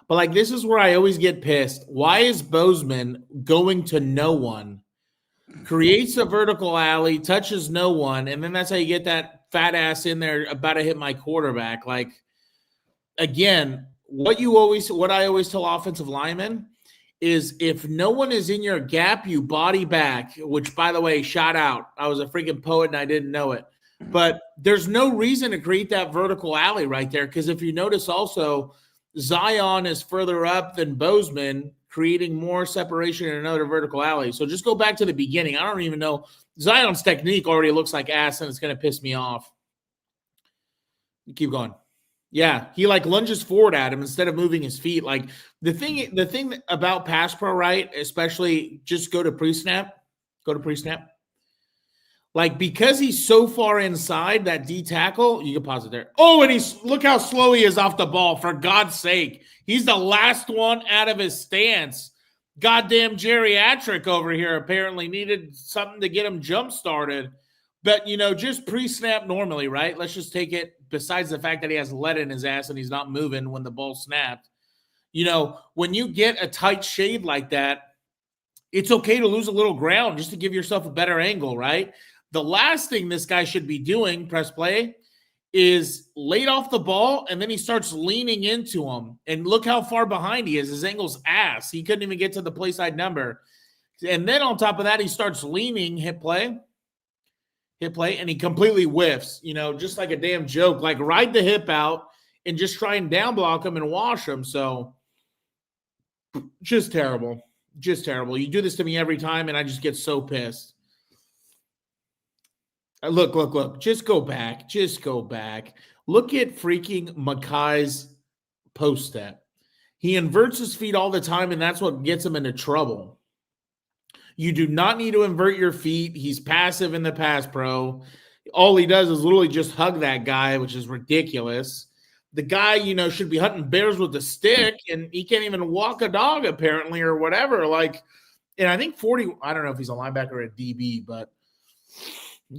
But like this is where I always get pissed. Why is Bozeman going to no one? Creates a vertical alley, touches no one, and then that's how you get that fat ass in there about to hit my quarterback. Like again, what I always tell offensive linemen is if no one is in your gap, you body back, which by the way, shout out. I was a freaking poet and I didn't know it. But there's no reason to create that vertical alley right there. Because if you notice also, Zion is further up than Bozeman, creating more separation in another vertical alley. So just go back to the beginning. I don't even know. Zion's technique already looks like ass, and it's going to piss me off. Keep going. Yeah, he like lunges forward at him instead of moving his feet. Like the thing about pass pro, right? Especially just go to pre-snap. Like because he's so far inside that D tackle, you can pause it there. Oh, and look how slow he is off the ball. For God's sake, he's the last one out of his stance. Goddamn geriatric over here apparently needed something to get him jump started. But just pre-snap normally, right? Let's just take it. Besides the fact that he has lead in his ass and he's not moving when the ball snapped, You know, when you get a tight shade like that, it's okay to lose a little ground just to give yourself a better angle, right? The last thing this guy should be doing, press play, is laid off the ball, and then he starts leaning into him. And look how far behind he is. His angle's ass. He couldn't even get to the play side number. And then on top of that, he starts leaning, hit play, and he completely whiffs, you know, just like a damn joke. Like, ride the hip out and just try and down block him and wash him. So, just terrible. Just terrible. You do this to me every time, and I just get so pissed. Look. Just go back. Look at freaking Makai's post step. He inverts his feet all the time, and that's what gets him into trouble. You do not need to invert your feet. He's passive in the pass pro. All he does is literally just hug that guy, which is ridiculous. The guy, you know, should be hunting bears with a stick, and he can't even walk a dog apparently or whatever. Like, and I think 40, I don't know if he's a linebacker or a DB, but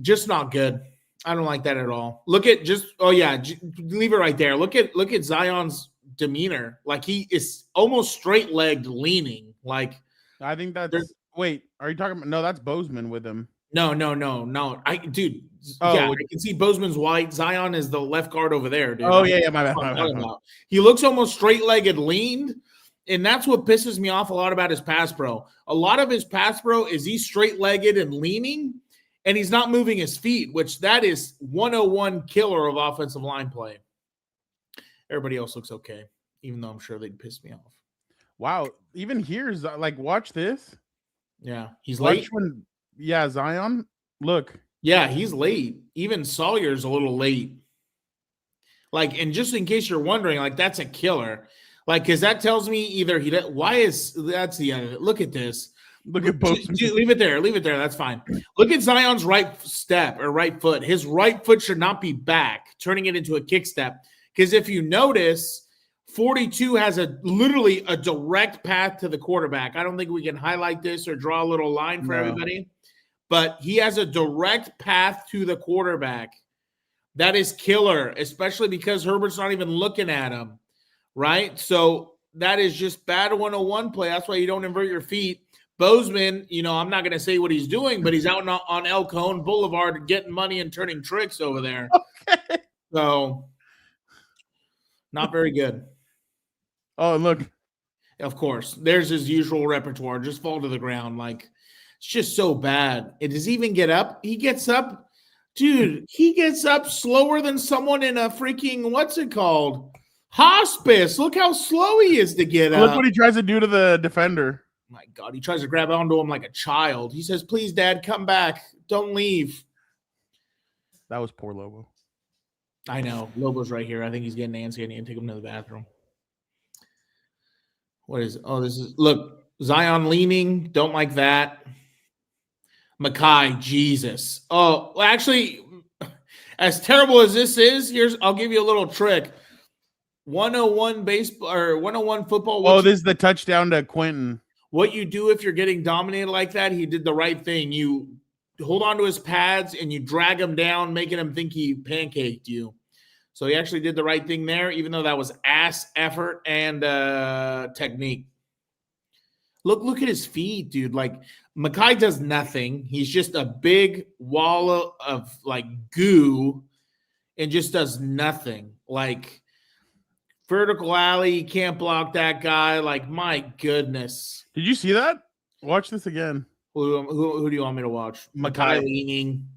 just not good. I don't like that at all. Look at leave it right there. Look at Zion's demeanor. Like, he is almost straight-legged leaning. Like, I think that's wait, are you talking about no, that's Bozeman with him. No. I can see Bozeman's white. Zion is the left guard over there, dude. Oh, yeah, my bad. He looks almost straight-legged leaned, and that's what pisses me off a lot about his pass pro. A lot of his pass pro is he's straight-legged and leaning, and he's not moving his feet, which that is 101 killer of offensive line play. Everybody else looks okay, even though I'm sure they'd piss me off. Wow. Even here's like, watch this. Yeah, he's late. Zion. Look. Yeah, he's late. Even Sawyer's a little late. Like, and just in case you're wondering, like, that's a killer. Like, because that tells me either that's the end of it. Look at this. Look at both. Leave it there. That's fine. Look at Zion's right step or right foot. His right foot should not be back, turning it into a kick step. Because if you notice, 42 has literally a direct path to the quarterback. I don't think we can highlight this or draw a little line for everybody, but he has a direct path to the quarterback. That is killer, especially because Herbert's not even looking at him, right? So that is just bad 101 play. That's why you don't invert your feet. Bozeman, you know, I'm not going to say what he's doing, but he's out on El Cajon Boulevard getting money and turning tricks over there. Okay. So not very good. Oh, look. Of course. There's his usual repertoire. Just fall to the ground. Like, it's just so bad. Does he even get up? He gets up. Dude, he gets up slower than someone in a freaking, what's it called? Hospice. Look how slow he is to get up. Look what he tries to do to the defender. My God, he tries to grab onto him like a child. He says, please, Dad, come back. Don't leave. That was poor Lobo. I know. Lobo's right here. I think he's getting antsy. I need to take him to the bathroom. What is it? Oh, this is, look, Zion leaning. Don't like that. Makai, Jesus. Oh, well, actually, as terrible as this is, I'll give you a little trick. 101 baseball or 101 football. Oh, this is the touchdown to Quentin. What you do if you're getting dominated like that, he did the right thing. You hold on to his pads and you drag him down, making him think he pancaked you. So he actually did the right thing there, even though that was ass effort and technique. Look at his feet, dude. Like, Makai does nothing. He's just a big wall of like goo and just does nothing. Like, vertical alley, you can't block that guy. Like, my goodness. Did you see that? Watch this again. Who do you want me to watch? Makai leaning.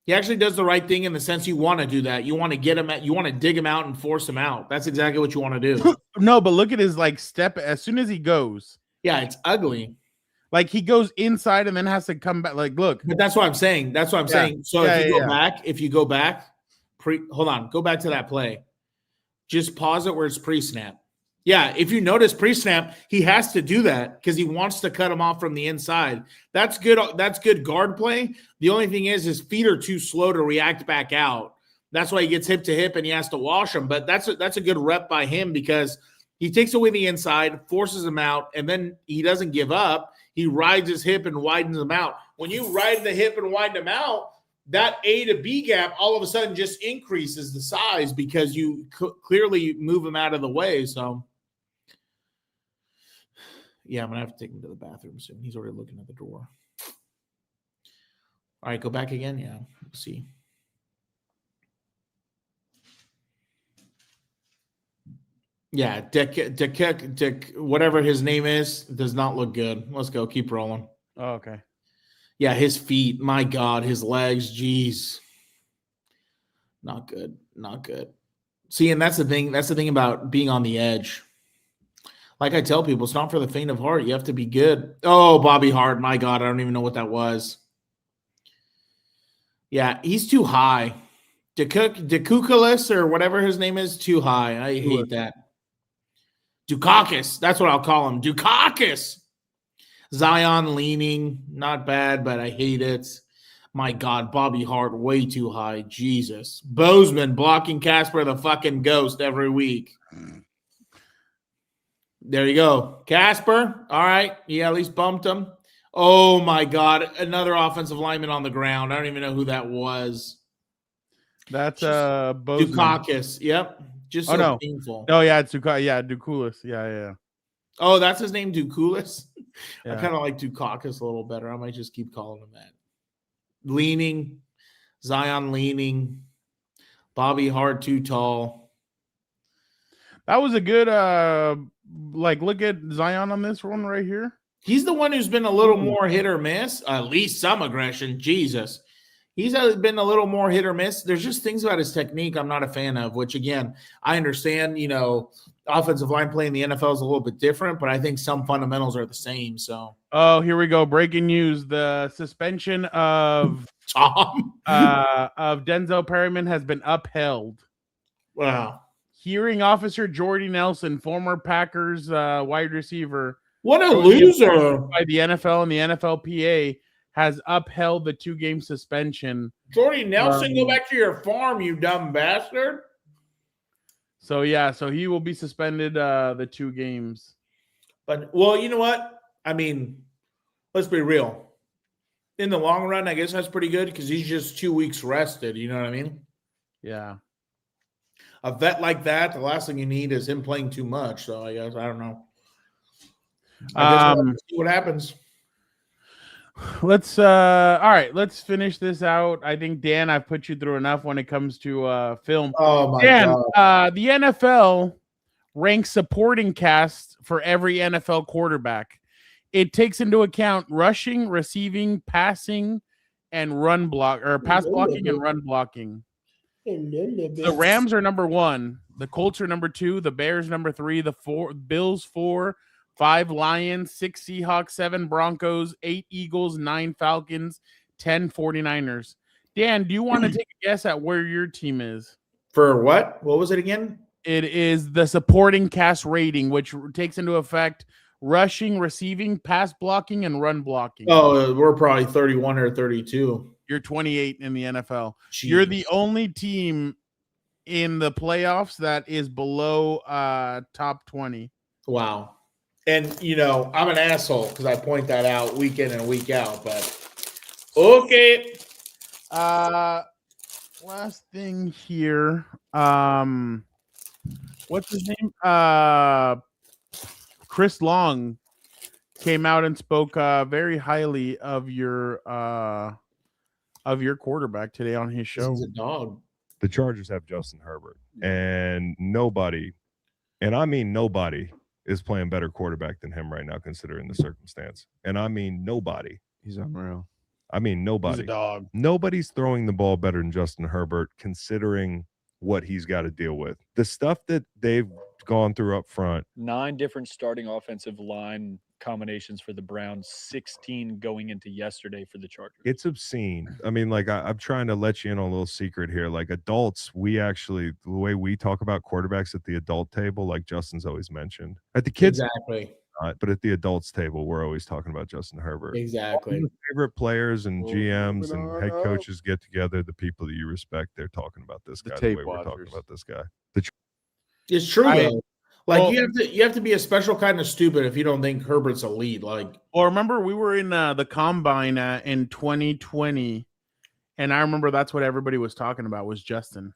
He actually does the right thing in the sense you want to do that. You want to you want to dig him out and force him out. That's exactly what you want to do. No, but look at his like step as soon as he goes. Yeah, it's ugly. Like, he goes inside and then has to come back. Like, look. But that's what I'm saying. So if you go back, hold on, go back to that play. Just pause it where it's pre-snap. Yeah, if you notice pre-snap, he has to do that because he wants to cut him off from the inside. That's good. That's good guard play. The only thing is his feet are too slow to react back out. That's why he gets hip to hip and he has to wash them. But that's a good rep by him because he takes away the inside, forces him out, and then he doesn't give up. He rides his hip and widens him out. When you ride the hip and widen him out, that A to B gap all of a sudden just increases the size because you clearly move him out of the way. So, yeah, I'm going to have to take him to the bathroom soon. He's already looking at the door. All right, go back again. Yeah, let's see. Yeah, Dick, whatever his name is, does not look good. Let's go. Keep rolling. Oh, okay. Yeah, his feet. My God, his legs. Jeez. Not good. Not good. See, and that's the thing. That's the thing about being on the edge. Like I tell people, it's not for the faint of heart. You have to be good. Oh, Bobby Hart. My God, I don't even know what that was. Yeah, he's too high. Dekukalis or whatever his name is, too high. I hate that. Dukakis. That's what I'll call him. Dukakis. Zion leaning. Not bad, but I hate it. My God, Bobby Hart way too high. Jesus. Bozeman blocking Casper the fucking ghost every week. There you go. Casper. All right. Yeah, at least bumped him. Oh, my God. Another offensive lineman on the ground. I don't even know who that was. That's Bozeman. Dukakis. Yep. Just so painful. Oh, yeah, it's Dukulis. Yeah. Oh, that's his name, Dukulis? Yeah. I kind of like Dukakis a little better. I might just keep calling him that. Leaning. Zion leaning. Bobby Hart too tall. That was a good, look at Zion on this one right here. He's the one who's been a little more hit or miss. At least some aggression. Jesus. He's been a little more hit or miss. There's just things about his technique I'm not a fan of, which, again, I understand, offensive line play in the NFL is a little bit different, but I think some fundamentals are the same. So, oh, here we go. Breaking news. The suspension of Tom of Denzel Perryman has been upheld. Wow. Hearing officer Jordy Nelson, former Packers wide receiver. What a loser. By the NFL and the NFLPA has upheld the 2-game suspension. Jordy Nelson, go back to your farm, you dumb bastard. So he will be suspended the 2 games. But, well, you know what? I mean, let's be real. In the long run, I guess that's pretty good because he's just 2 weeks rested. You know what I mean? Yeah. A vet like that, the last thing you need is him playing too much. So I guess, I don't know. I guess we'll see what happens. Let's all right, let's finish this out. I think, Dan, I've put you through enough when it comes to film. Oh my God. The NFL ranks supporting cast for every NFL quarterback. It takes into account rushing, receiving, passing, and run block or pass blocking and run blocking. The Rams are number 1, the Colts are number 2, the Bears number 3, the Bills 4, 5 Lions, 6 Seahawks, 7 Broncos, 8 Eagles, 9 Falcons, 10 49ers. Dan, do you want to take a guess at where your team is? For what? What was it again? It is the supporting cast rating, which takes into effect rushing, receiving, pass blocking, and run blocking. Oh, we're probably 31 or 32. You're 28 in the NFL. Jeez. You're the only team in the playoffs that is below top 20. Wow. And, I'm an asshole because I point that out week in and week out, but okay. Last thing here. What's his name? Chris Long came out and spoke very highly of your quarterback today on his show. He's a dog. The Chargers have Justin Herbert, and nobody, and I mean nobody, is playing better quarterback than him right now, considering the circumstance. And I mean nobody. He's unreal. I mean nobody. He's a dog. Nobody's throwing the ball better than Justin Herbert, considering what he's got to deal with. The stuff that they've gone through up front. 9 different starting offensive line combinations for the Browns, 16 going into yesterday for the Chargers. It's obscene. I mean, I'm trying to let you in on a little secret here. Like adults, we actually, the way we talk about quarterbacks at the adult table, like Justin's always mentioned. At the kids, exactly. But at the adults table, we're always talking about Justin Herbert. Exactly. All the favorite players and GMs and head coaches get together. The people that you respect, they're talking about this guy the way we're talking about this guy. It's true, though. You have to be a special kind of stupid if you don't think Herbert's elite. Well, remember we were in the combine in 2020, And I remember that's what everybody was talking about was Justin.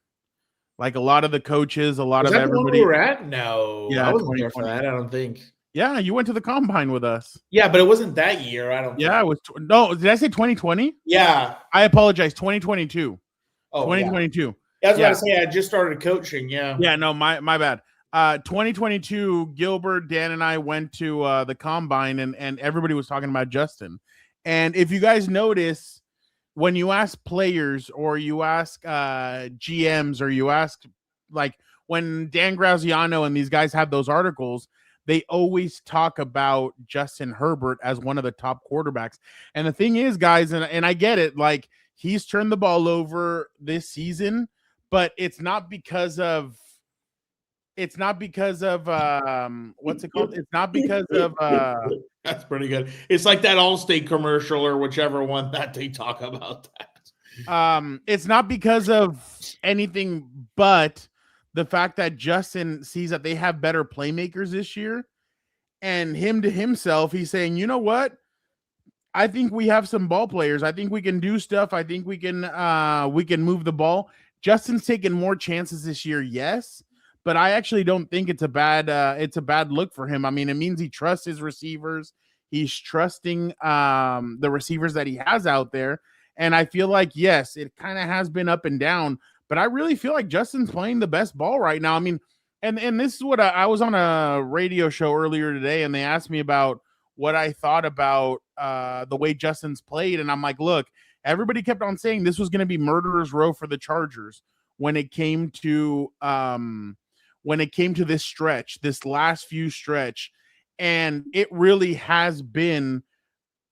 Like a lot of the coaches, a lot Was of that the one everybody. we were at? No, Yeah, I wasn't there for 2020. that. I don't think. Yeah, you went to the combine with us. Yeah, but it wasn't that year. I don't. Yeah, it was. No, did I say 2020? Yeah. I apologize. 2022. Oh, 2022. Yeah. I was Yeah. about to say I just started coaching. Yeah. Yeah, no, my bad. 2022, Gilbert, Dan, and I went to the combine, and everybody was talking about Justin. And if you guys notice, when you ask players or you ask GMs or you ask, like, when Dan Graziano and these guys have those articles, they always talk about Justin Herbert as one of the top quarterbacks. And the thing is, guys, and I get it, like, he's turned the ball over this season, but it's not because of what's it called? It's not because of That's pretty good. It's like that Allstate commercial or whichever one that they talk about that. It's not because of anything but the fact that Justin sees that they have better playmakers this year, and him to himself, he's saying, you know what? I think we have some ball players. I think we can do stuff. I think we can move the ball. Justin's taken more chances this year, yes, but I actually don't think it's a bad look for him. I mean, it means he trusts his receivers. He's trusting the receivers that he has out there. And I feel like, yes, it kind of has been up and down, but I really feel like Justin's playing the best ball right now. I mean, and this is what I was on a radio show earlier today, and they asked me about what I thought about the way Justin's played. And I'm like, look, everybody kept on saying this was going to be murderer's row for the Chargers when it came to this stretch, this last few stretch. And it really has been,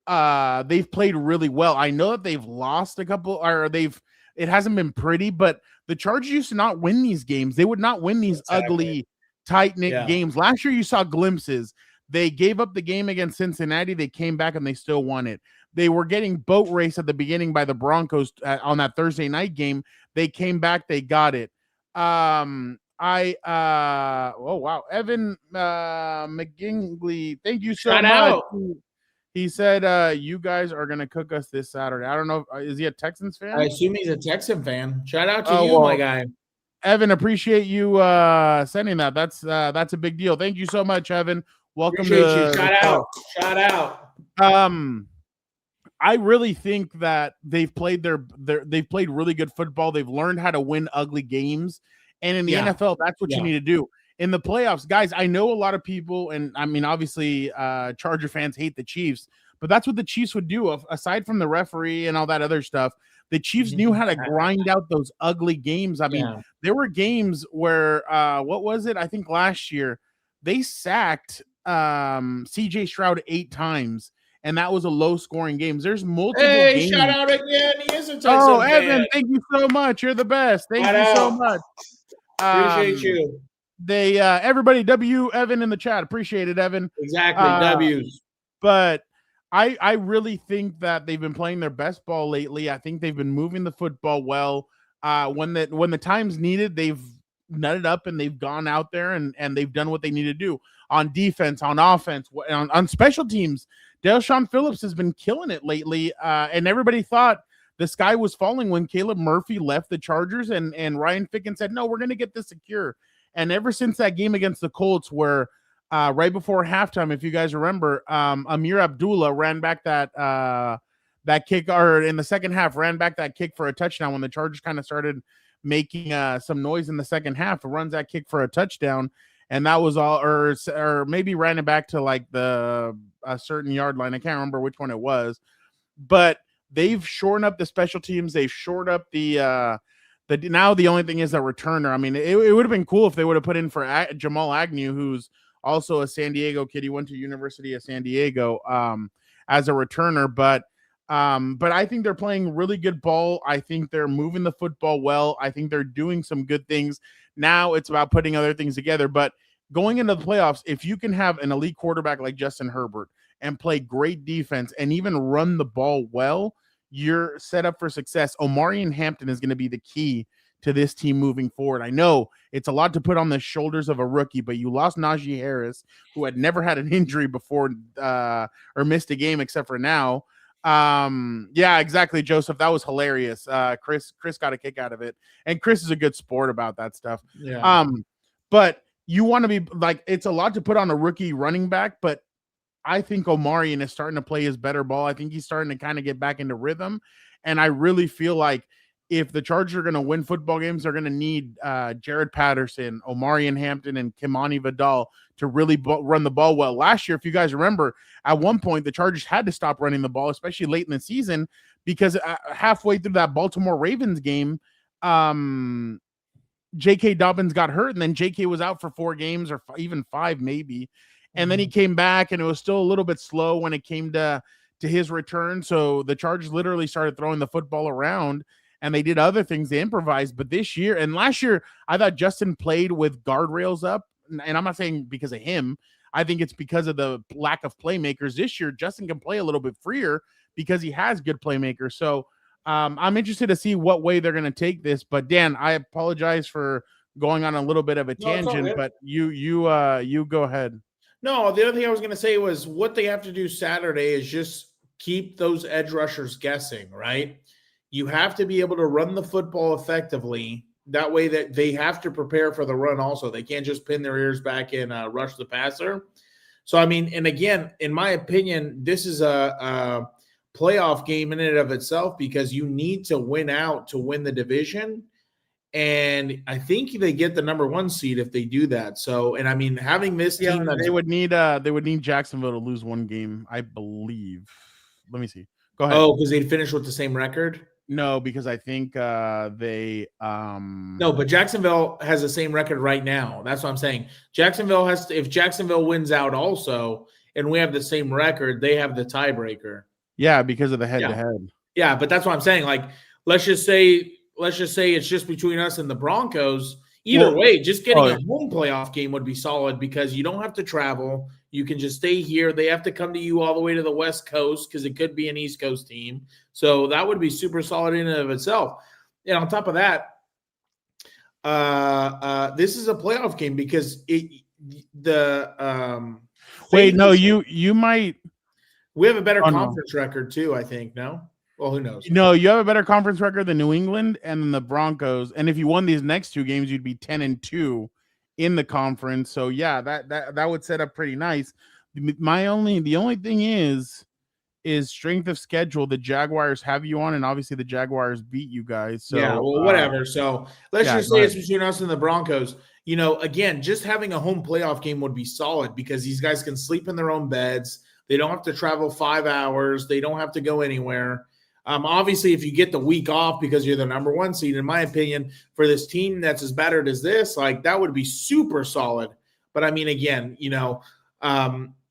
they've played really well. I know that they've lost a couple, or it hasn't been pretty, but the Chargers used to not win these games. They would not win these ugly, tight-knit games. Last year, you saw glimpses. They gave up the game against Cincinnati. They came back and they still won it. They were getting boat raced at the beginning by the Broncos on that Thursday night game. They came back. They got it. Oh wow. Evan McGingley, thank you so much. He said, you guys are going to cook us this Saturday. I don't know. Is he a Texans fan? I assume he's a Texan fan. Shout out to you, my guy. Evan, appreciate you sending that. That's a big deal. Thank you so much, Evan. Welcome Appreciate to you. Shout out. Shout out. I really think that they've played they've played really good football. They've learned how to win ugly games. And in the NFL, that's what you need to do. In the playoffs, guys, I know a lot of people, and I mean, obviously, Charger fans hate the Chiefs, but that's what the Chiefs would do. Aside from the referee and all that other stuff, the Chiefs knew how to grind out those ugly games. I mean, there were games where, what was it? I think last year, they sacked CJ Stroud 8 times, and that was a low-scoring game. There's multiple games. Shout out again. He is a Texan Oh, fan. Evan, thank you so much. You're the best. Thank you so much. Appreciate you. They everybody W Evan in the chat. Appreciate it, Evan. Exactly. W's. But I really think that they've been playing their best ball lately. I think they've been moving the football well. When the time's needed, they've nutted up and they've gone out there and they've done what they need to do on defense, on offense, on special teams. Delshon Phillips has been killing it lately. And everybody thought the sky was falling when Caleb Murphy left the Chargers and Ryan Ficken said, no, we're going to get this secure. And ever since that game against the Colts where right before halftime, if you guys remember, Amir Abdullah ran back that kick, or in the second half, ran back that kick for a touchdown when the Chargers kind of started making some noise in the second half. Runs that kick for a touchdown. And that was all, or maybe ran it back to like a certain yard line. I can't remember which one it was, but they've shortened up the special teams. They've shored up now the only thing is that returner. I mean, it would have been cool if they would have put in for Jamal Agnew, who's also a San Diego kid. He went to University of San Diego as a returner, but I think they're playing really good ball. I think they're moving the football well. I think they're doing some good things. Now it's about putting other things together. But going into the playoffs, if you can have an elite quarterback like Justin Herbert and play great defense and even run the ball well, you're set up for success. Omarion Hampton is going to be the key to this team moving forward. I know it's a lot to put on the shoulders of a rookie, but you lost Najee Harris, who had never had an injury before or missed a game except for now. Yeah, exactly, Joseph. That was hilarious. Chris got a kick out of it, and Chris is a good sport about that stuff. Yeah. But you want to be like, it's a lot to put on a rookie running back, but I think Omarion is starting to play his better ball. I think he's starting to kind of get back into rhythm, and I really feel like if the Chargers are going to win football games, they're going to need Jared Patterson, Omarion Hampton, and Kimani Vidal to really run the ball well. Last year, if you guys remember, at one point, the Chargers had to stop running the ball, especially late in the season, because halfway through that Baltimore Ravens game, J.K. Dobbins got hurt, and then J.K. was out for 4 games or even 5 maybe. And then he came back, and it was still a little bit slow when it came to his return. So the Chargers literally started throwing the football around, and they did other things. They improvised. But this year and last year, I thought Justin played with guardrails up. And I'm not saying because of him. I think it's because of the lack of playmakers. This year, Justin can play a little bit freer because he has good playmakers. So I'm interested to see what way they're going to take this. But Dan, I apologize for going on a little bit of a tangent, but you go ahead. No, the other thing I was going to say was what they have to do Saturday is just keep those edge rushers guessing, right? You have to be able to run the football effectively. That way that they have to prepare for the run also. They can't just pin their ears back and rush the passer. So, I mean, and again, in my opinion, this is a playoff game in and of itself because you need to win out to win the division. And I think they get the number 1 seed if they do that. So, and I mean, having this team, they would need Jacksonville to lose 1 game, I believe. Let me see. Go ahead. Oh, because they'd finish with the same record. No, because I think they No, but Jacksonville has the same record right now. That's what I'm saying. Jacksonville has to, if Jacksonville wins out also, and we have the same record, they have the tiebreaker. Yeah, because of the head-to-head. Yeah, but that's what I'm saying. Like, let's just say it's just between us and the Broncos. Either way, just getting a home playoff game would be solid because you don't have to travel. You can just stay here. They have to come to you all the way to the West Coast because it could be an East Coast team. So that would be super solid in and of itself. And on top of that, this is a playoff game because you might. We have a better conference record too, I think. No? Well, who knows? No, you have a better conference record than New England and then the Broncos. And if you won these next 2 games, you'd be 10-2 in the conference. So yeah, that would set up pretty nice. The only thing is strength of schedule. The Jaguars have you on, and obviously the Jaguars beat you guys. So yeah, well, whatever. So let's just say it's between us and the Broncos. You know, again, just having a home playoff game would be solid because these guys can sleep in their own beds. They don't have to travel 5 hours. They don't have to go anywhere. Obviously, if you get the week off because you're the number 1 seed, in my opinion, for this team that's as battered as this, like that would be super solid. But I mean, again, you know,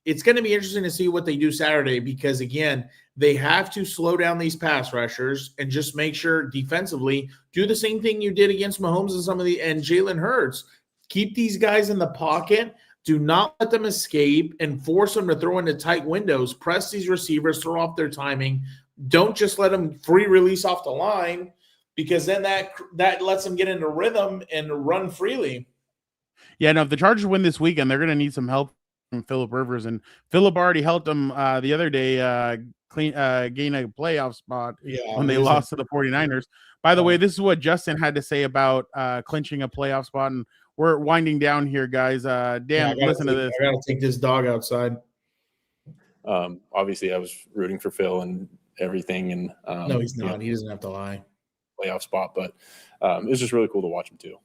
it's going to be interesting to see what they do Saturday because, again, they have to slow down these pass rushers and just make sure defensively do the same thing you did against Mahomes and Jalen Hurts. Keep these guys in the pocket. Do not let them escape and force them to throw into tight windows. Press these receivers, throw off their timing. Don't just let them free release off the line because then that lets them get into rhythm and run freely. Yeah, no, if the Chargers win this weekend, they're going to need some help from Phillip Rivers. And Phillip already helped them the other day gain a playoff spot when they lost to the 49ers. By the way, this is what Justin had to say about clinching a playoff spot. And we're winding down here, guys. Dan, listen to this. I got to take this dog outside. Obviously, I was rooting for Phil and everything. And no, he's not. He doesn't have to lie. Playoff spot, but it's just really cool to watch him too.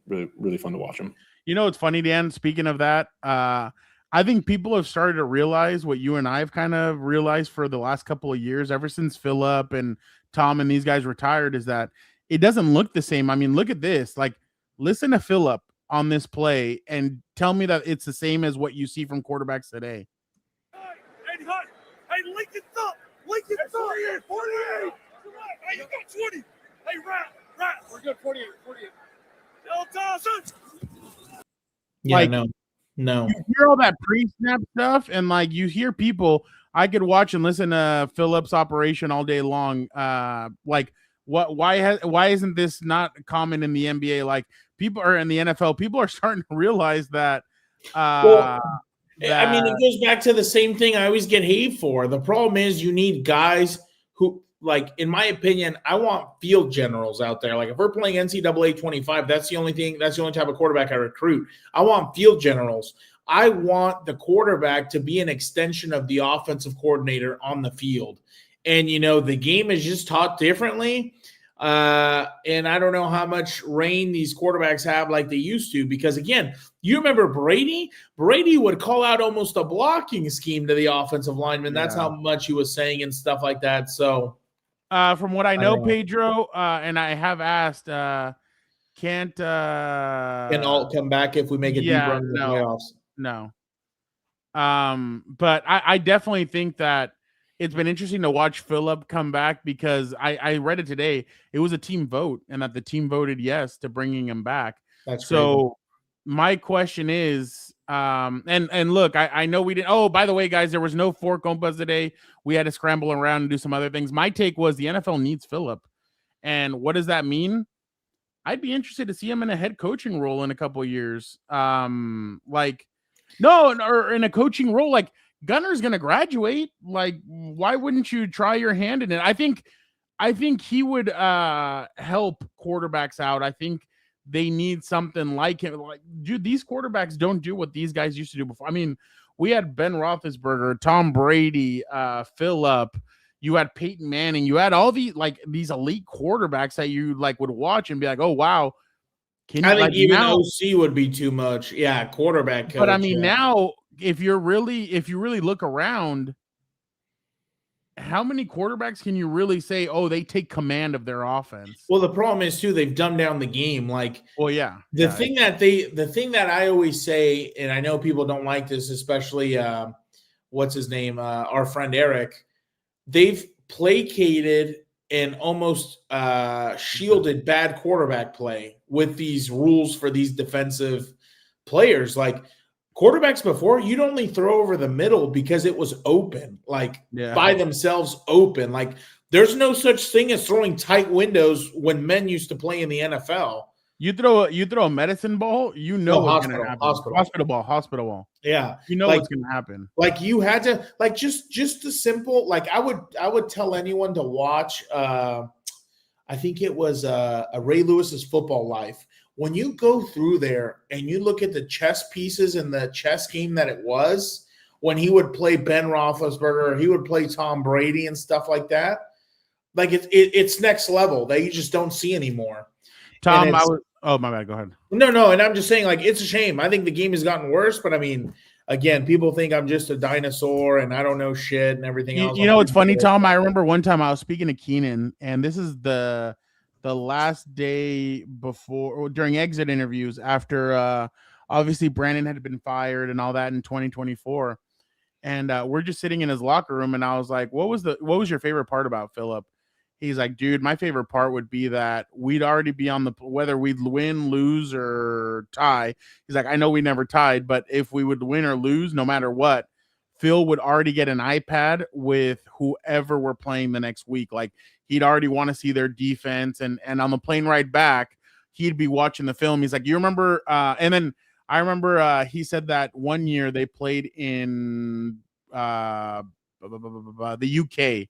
Really, really fun to watch him. You know, it's funny, Dan. Speaking of that, I think people have started to realize what you and I have kind of realized for the last couple of years, ever since Phillip and Tom and these guys retired, is that it doesn't look the same. I mean, look at this. Like, listen to Phillip on this play and tell me that it's the same as what you see from quarterbacks today. Hey, Lincoln up. Lincoln 48. 48. Hey, you got 20. Hey, Rat. We're good. 48. Yeah, like, no. You hear all that pre-snap stuff, and like you hear people. I could watch and listen to Phillip's operation all day long. Like, why isn't this not common in the NBA? Like, people are in the NFL. People are starting to realize that I mean, it goes back to the same thing I always get hate for. The problem is you need guys who, like, in my opinion, I want field generals out there. Like, if we're playing NCAA 25, that's the only type of quarterback I recruit. I want field generals. I want the quarterback to be an extension of the offensive coordinator on the field. And, the game is just taught differently. And I don't know how much reign these quarterbacks have like they used to, because, again, you remember Brady? Brady would call out almost a blocking scheme to the offensive lineman. That's how much he was saying and stuff like that. So from what I know, Pedro, and I have asked, can all come back if we make a deep run in the playoffs? No. But I definitely think that it's been interesting to watch Phillip come back, because I read it today. It was a team vote, and that the team voted yes to bringing him back. That's so crazy. My question is, and look, I know we didn't. Oh, by the way, guys, there was no four compas today. We had to scramble around and do some other things. My take was the NFL needs Phillip. And what does that mean? I'd be interested to see him in a head coaching role in a couple of years. Or in a coaching role. Like, Gunner's going to graduate. Like, why wouldn't you try your hand in it? I think he would help quarterbacks out. I think they need something like him. Like, dude, these quarterbacks don't do what these guys used to do before. I mean, we had Ben Roethlisberger, Tom Brady, Phillip. You had Peyton Manning. You had all these elite quarterbacks that you would watch and be like, oh wow. I think even OC would be too much. Yeah, quarterback coach. But I mean, now if you really look around, how many quarterbacks can you really say, oh, they take command of their offense? Well, the problem is too, they've dumbed down the game. Like, the thing that I always say, and I know people don't like this, especially what's his name, our friend Eric. They've placated and almost shielded bad quarterback play with these rules for these defensive players. Like, quarterbacks before, you'd only throw over the middle because it was open, by themselves open. Like, there's no such thing as throwing tight windows when men used to play in the NFL. You throw a medicine ball, what's going to happen. Hospital ball. Yeah. What's going to happen. Like, you had to, just the simple, I would tell anyone to watch, I think it was a Ray Lewis's Football Life. When you go through there and you look at the chess pieces and the chess game that it was, when he would play Ben Roethlisberger, he would play Tom Brady and stuff like that. Like, it's next level that you just don't see anymore. Tom, oh, my bad. Go ahead. No. And I'm just saying, it's a shame. I think the game has gotten worse, but I mean, again, people think I'm just a dinosaur and I don't know shit and everything else. You know what's funny, Tom? I remember one time I was speaking to Keenan, and this is the last day before or during exit interviews after obviously Brandon had been fired and all that in 2024. And we're just sitting in his locker room, and I was like, what was your favorite part about Phillip? He's like, dude, my favorite part would be that we'd already be on whether we'd win, lose, or tie. He's like, I know we never tied, but if we would win or lose, no matter what, Phil would already get an iPad with whoever we're playing the next week. Like, he'd already want to see their defense, and on the plane ride back, he'd be watching the film. He's like, you remember? And then I remember he said that one year they played in the UK,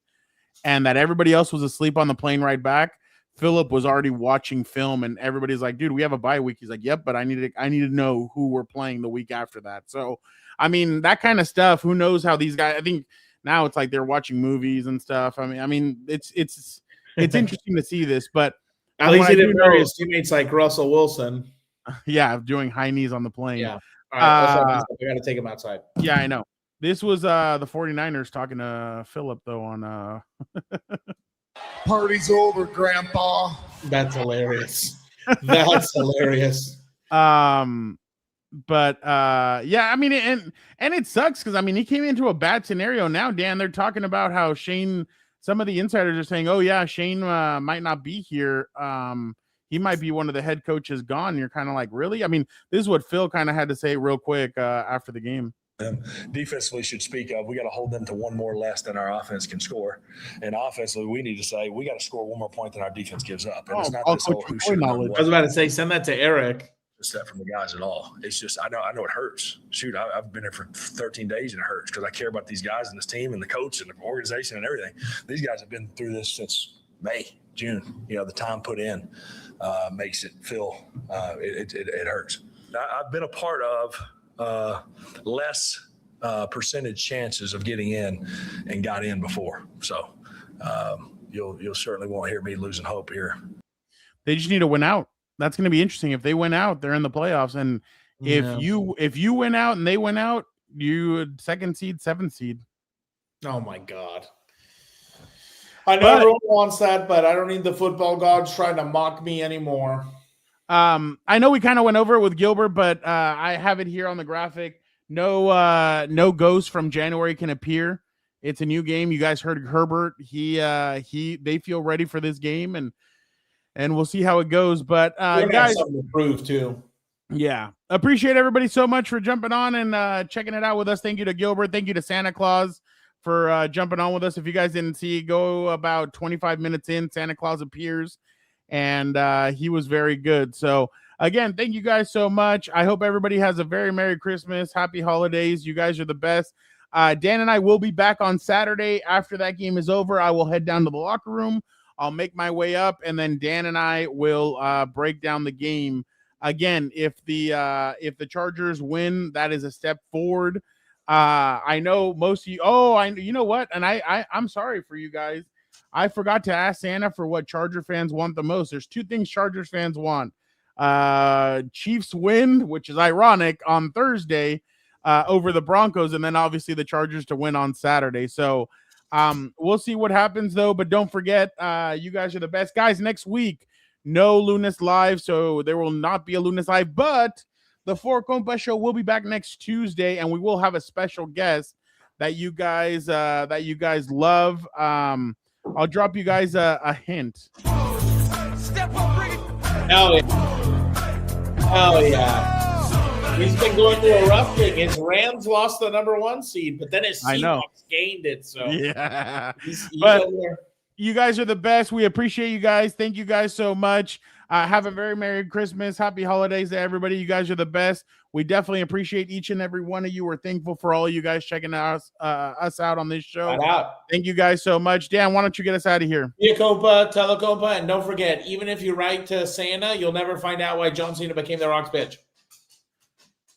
and that everybody else was asleep on the plane ride back. Phillip was already watching film, and everybody's like, dude, we have a bye week. He's like, yep, but I need to know who we're playing the week after that. So, I mean, that kind of stuff, who knows how these guys, I think now it's like they're watching movies and stuff. I mean, it's interesting to see this, but at least he didn't know his teammates like Russell Wilson. Yeah, doing high knees on the plane. Yeah. All right, we got to take him outside. Yeah, I know. This was the 49ers talking to Phillip, though, on Party's over, Grandpa. That's hilarious. That's hilarious. But yeah, I mean, and it sucks because I mean, he came into a bad scenario. Now, Dan, they're talking about how Shane, some of the insiders are saying, oh yeah, Shane might not be here. He might be one of the head coaches gone. You're kind of like, really? I mean, this is what Phil kind of had to say real quick after the game. Defensively should speak of, we got to hold them to one more less than our offense can score. And offensively, we need to say we got to score one more point than our defense gives up. And it's not this whole who should run what. I was about to say, send that to Eric. step from the guys at all. It's just I know it hurts. Shoot, I've been here for 13 days and it hurts because I care about these guys and this team and the coach and the organization and everything. These guys have been through this since May, June. You know, the time put in makes it feel it hurts. I've been a part of less percentage chances of getting in and got in before. So you'll certainly won't hear me losing hope here. They just need to win out. That's going to be interesting. If they win out, they're in the playoffs. And if you win out and they win out, you 2nd seed, 7th seed. Oh my God. I know everyone wants that, but I don't need the football gods trying to mock me anymore. I know we kind of went over it with Gilbert, but I have it here on the graphic. No ghosts from January can appear. It's a new game. You guys heard Herbert. They feel ready for this game, and we'll see how it goes. But guys, something to prove too. Yeah, appreciate everybody so much for jumping on and checking it out with us. Thank you to Gilbert. Thank you to Santa Claus for jumping on with us. If you guys didn't see, go about 25 minutes in, Santa Claus appears, and he was very good. So again, thank you guys so much. I hope everybody has a very Merry Christmas, Happy Holidays. You guys are the best. Dan and I will be back on Saturday. After that game is over, I will head down to the locker room. I'll make my way up, and then Dan and I will break down the game. Again, if the Chargers win, that is a step forward. I know most of you. You know what? And I'm sorry for you guys. I forgot to ask Santa for what Charger fans want the most. There's 2 things Chargers fans want: Chiefs win, which is ironic, on Thursday over the Broncos, and then obviously the Chargers to win on Saturday. So we'll see what happens though. But don't forget, you guys are the best, guys. Next week, no Lunas Live, so there will not be a Lunas Live, but the Four Compas show will be back next Tuesday, and we will have a special guest that you guys love. I'll drop you guys a hint. Hell yeah. He's been going through a rough thing. His Rams lost the number 1 seed, but then his Seahawks gained it. So yeah, he's but over there. You guys are the best. We appreciate you guys. Thank you guys so much. Have a very Merry Christmas. Happy holidays to everybody. You guys are the best. We definitely appreciate each and every one of you. We're thankful for all you guys checking us out on this show. Thank you guys so much. Dan, why don't you get us out of here? Via Compa, Telecopa, and don't forget, even if you write to Santa, you'll never find out why John Cena became the Rock's bitch.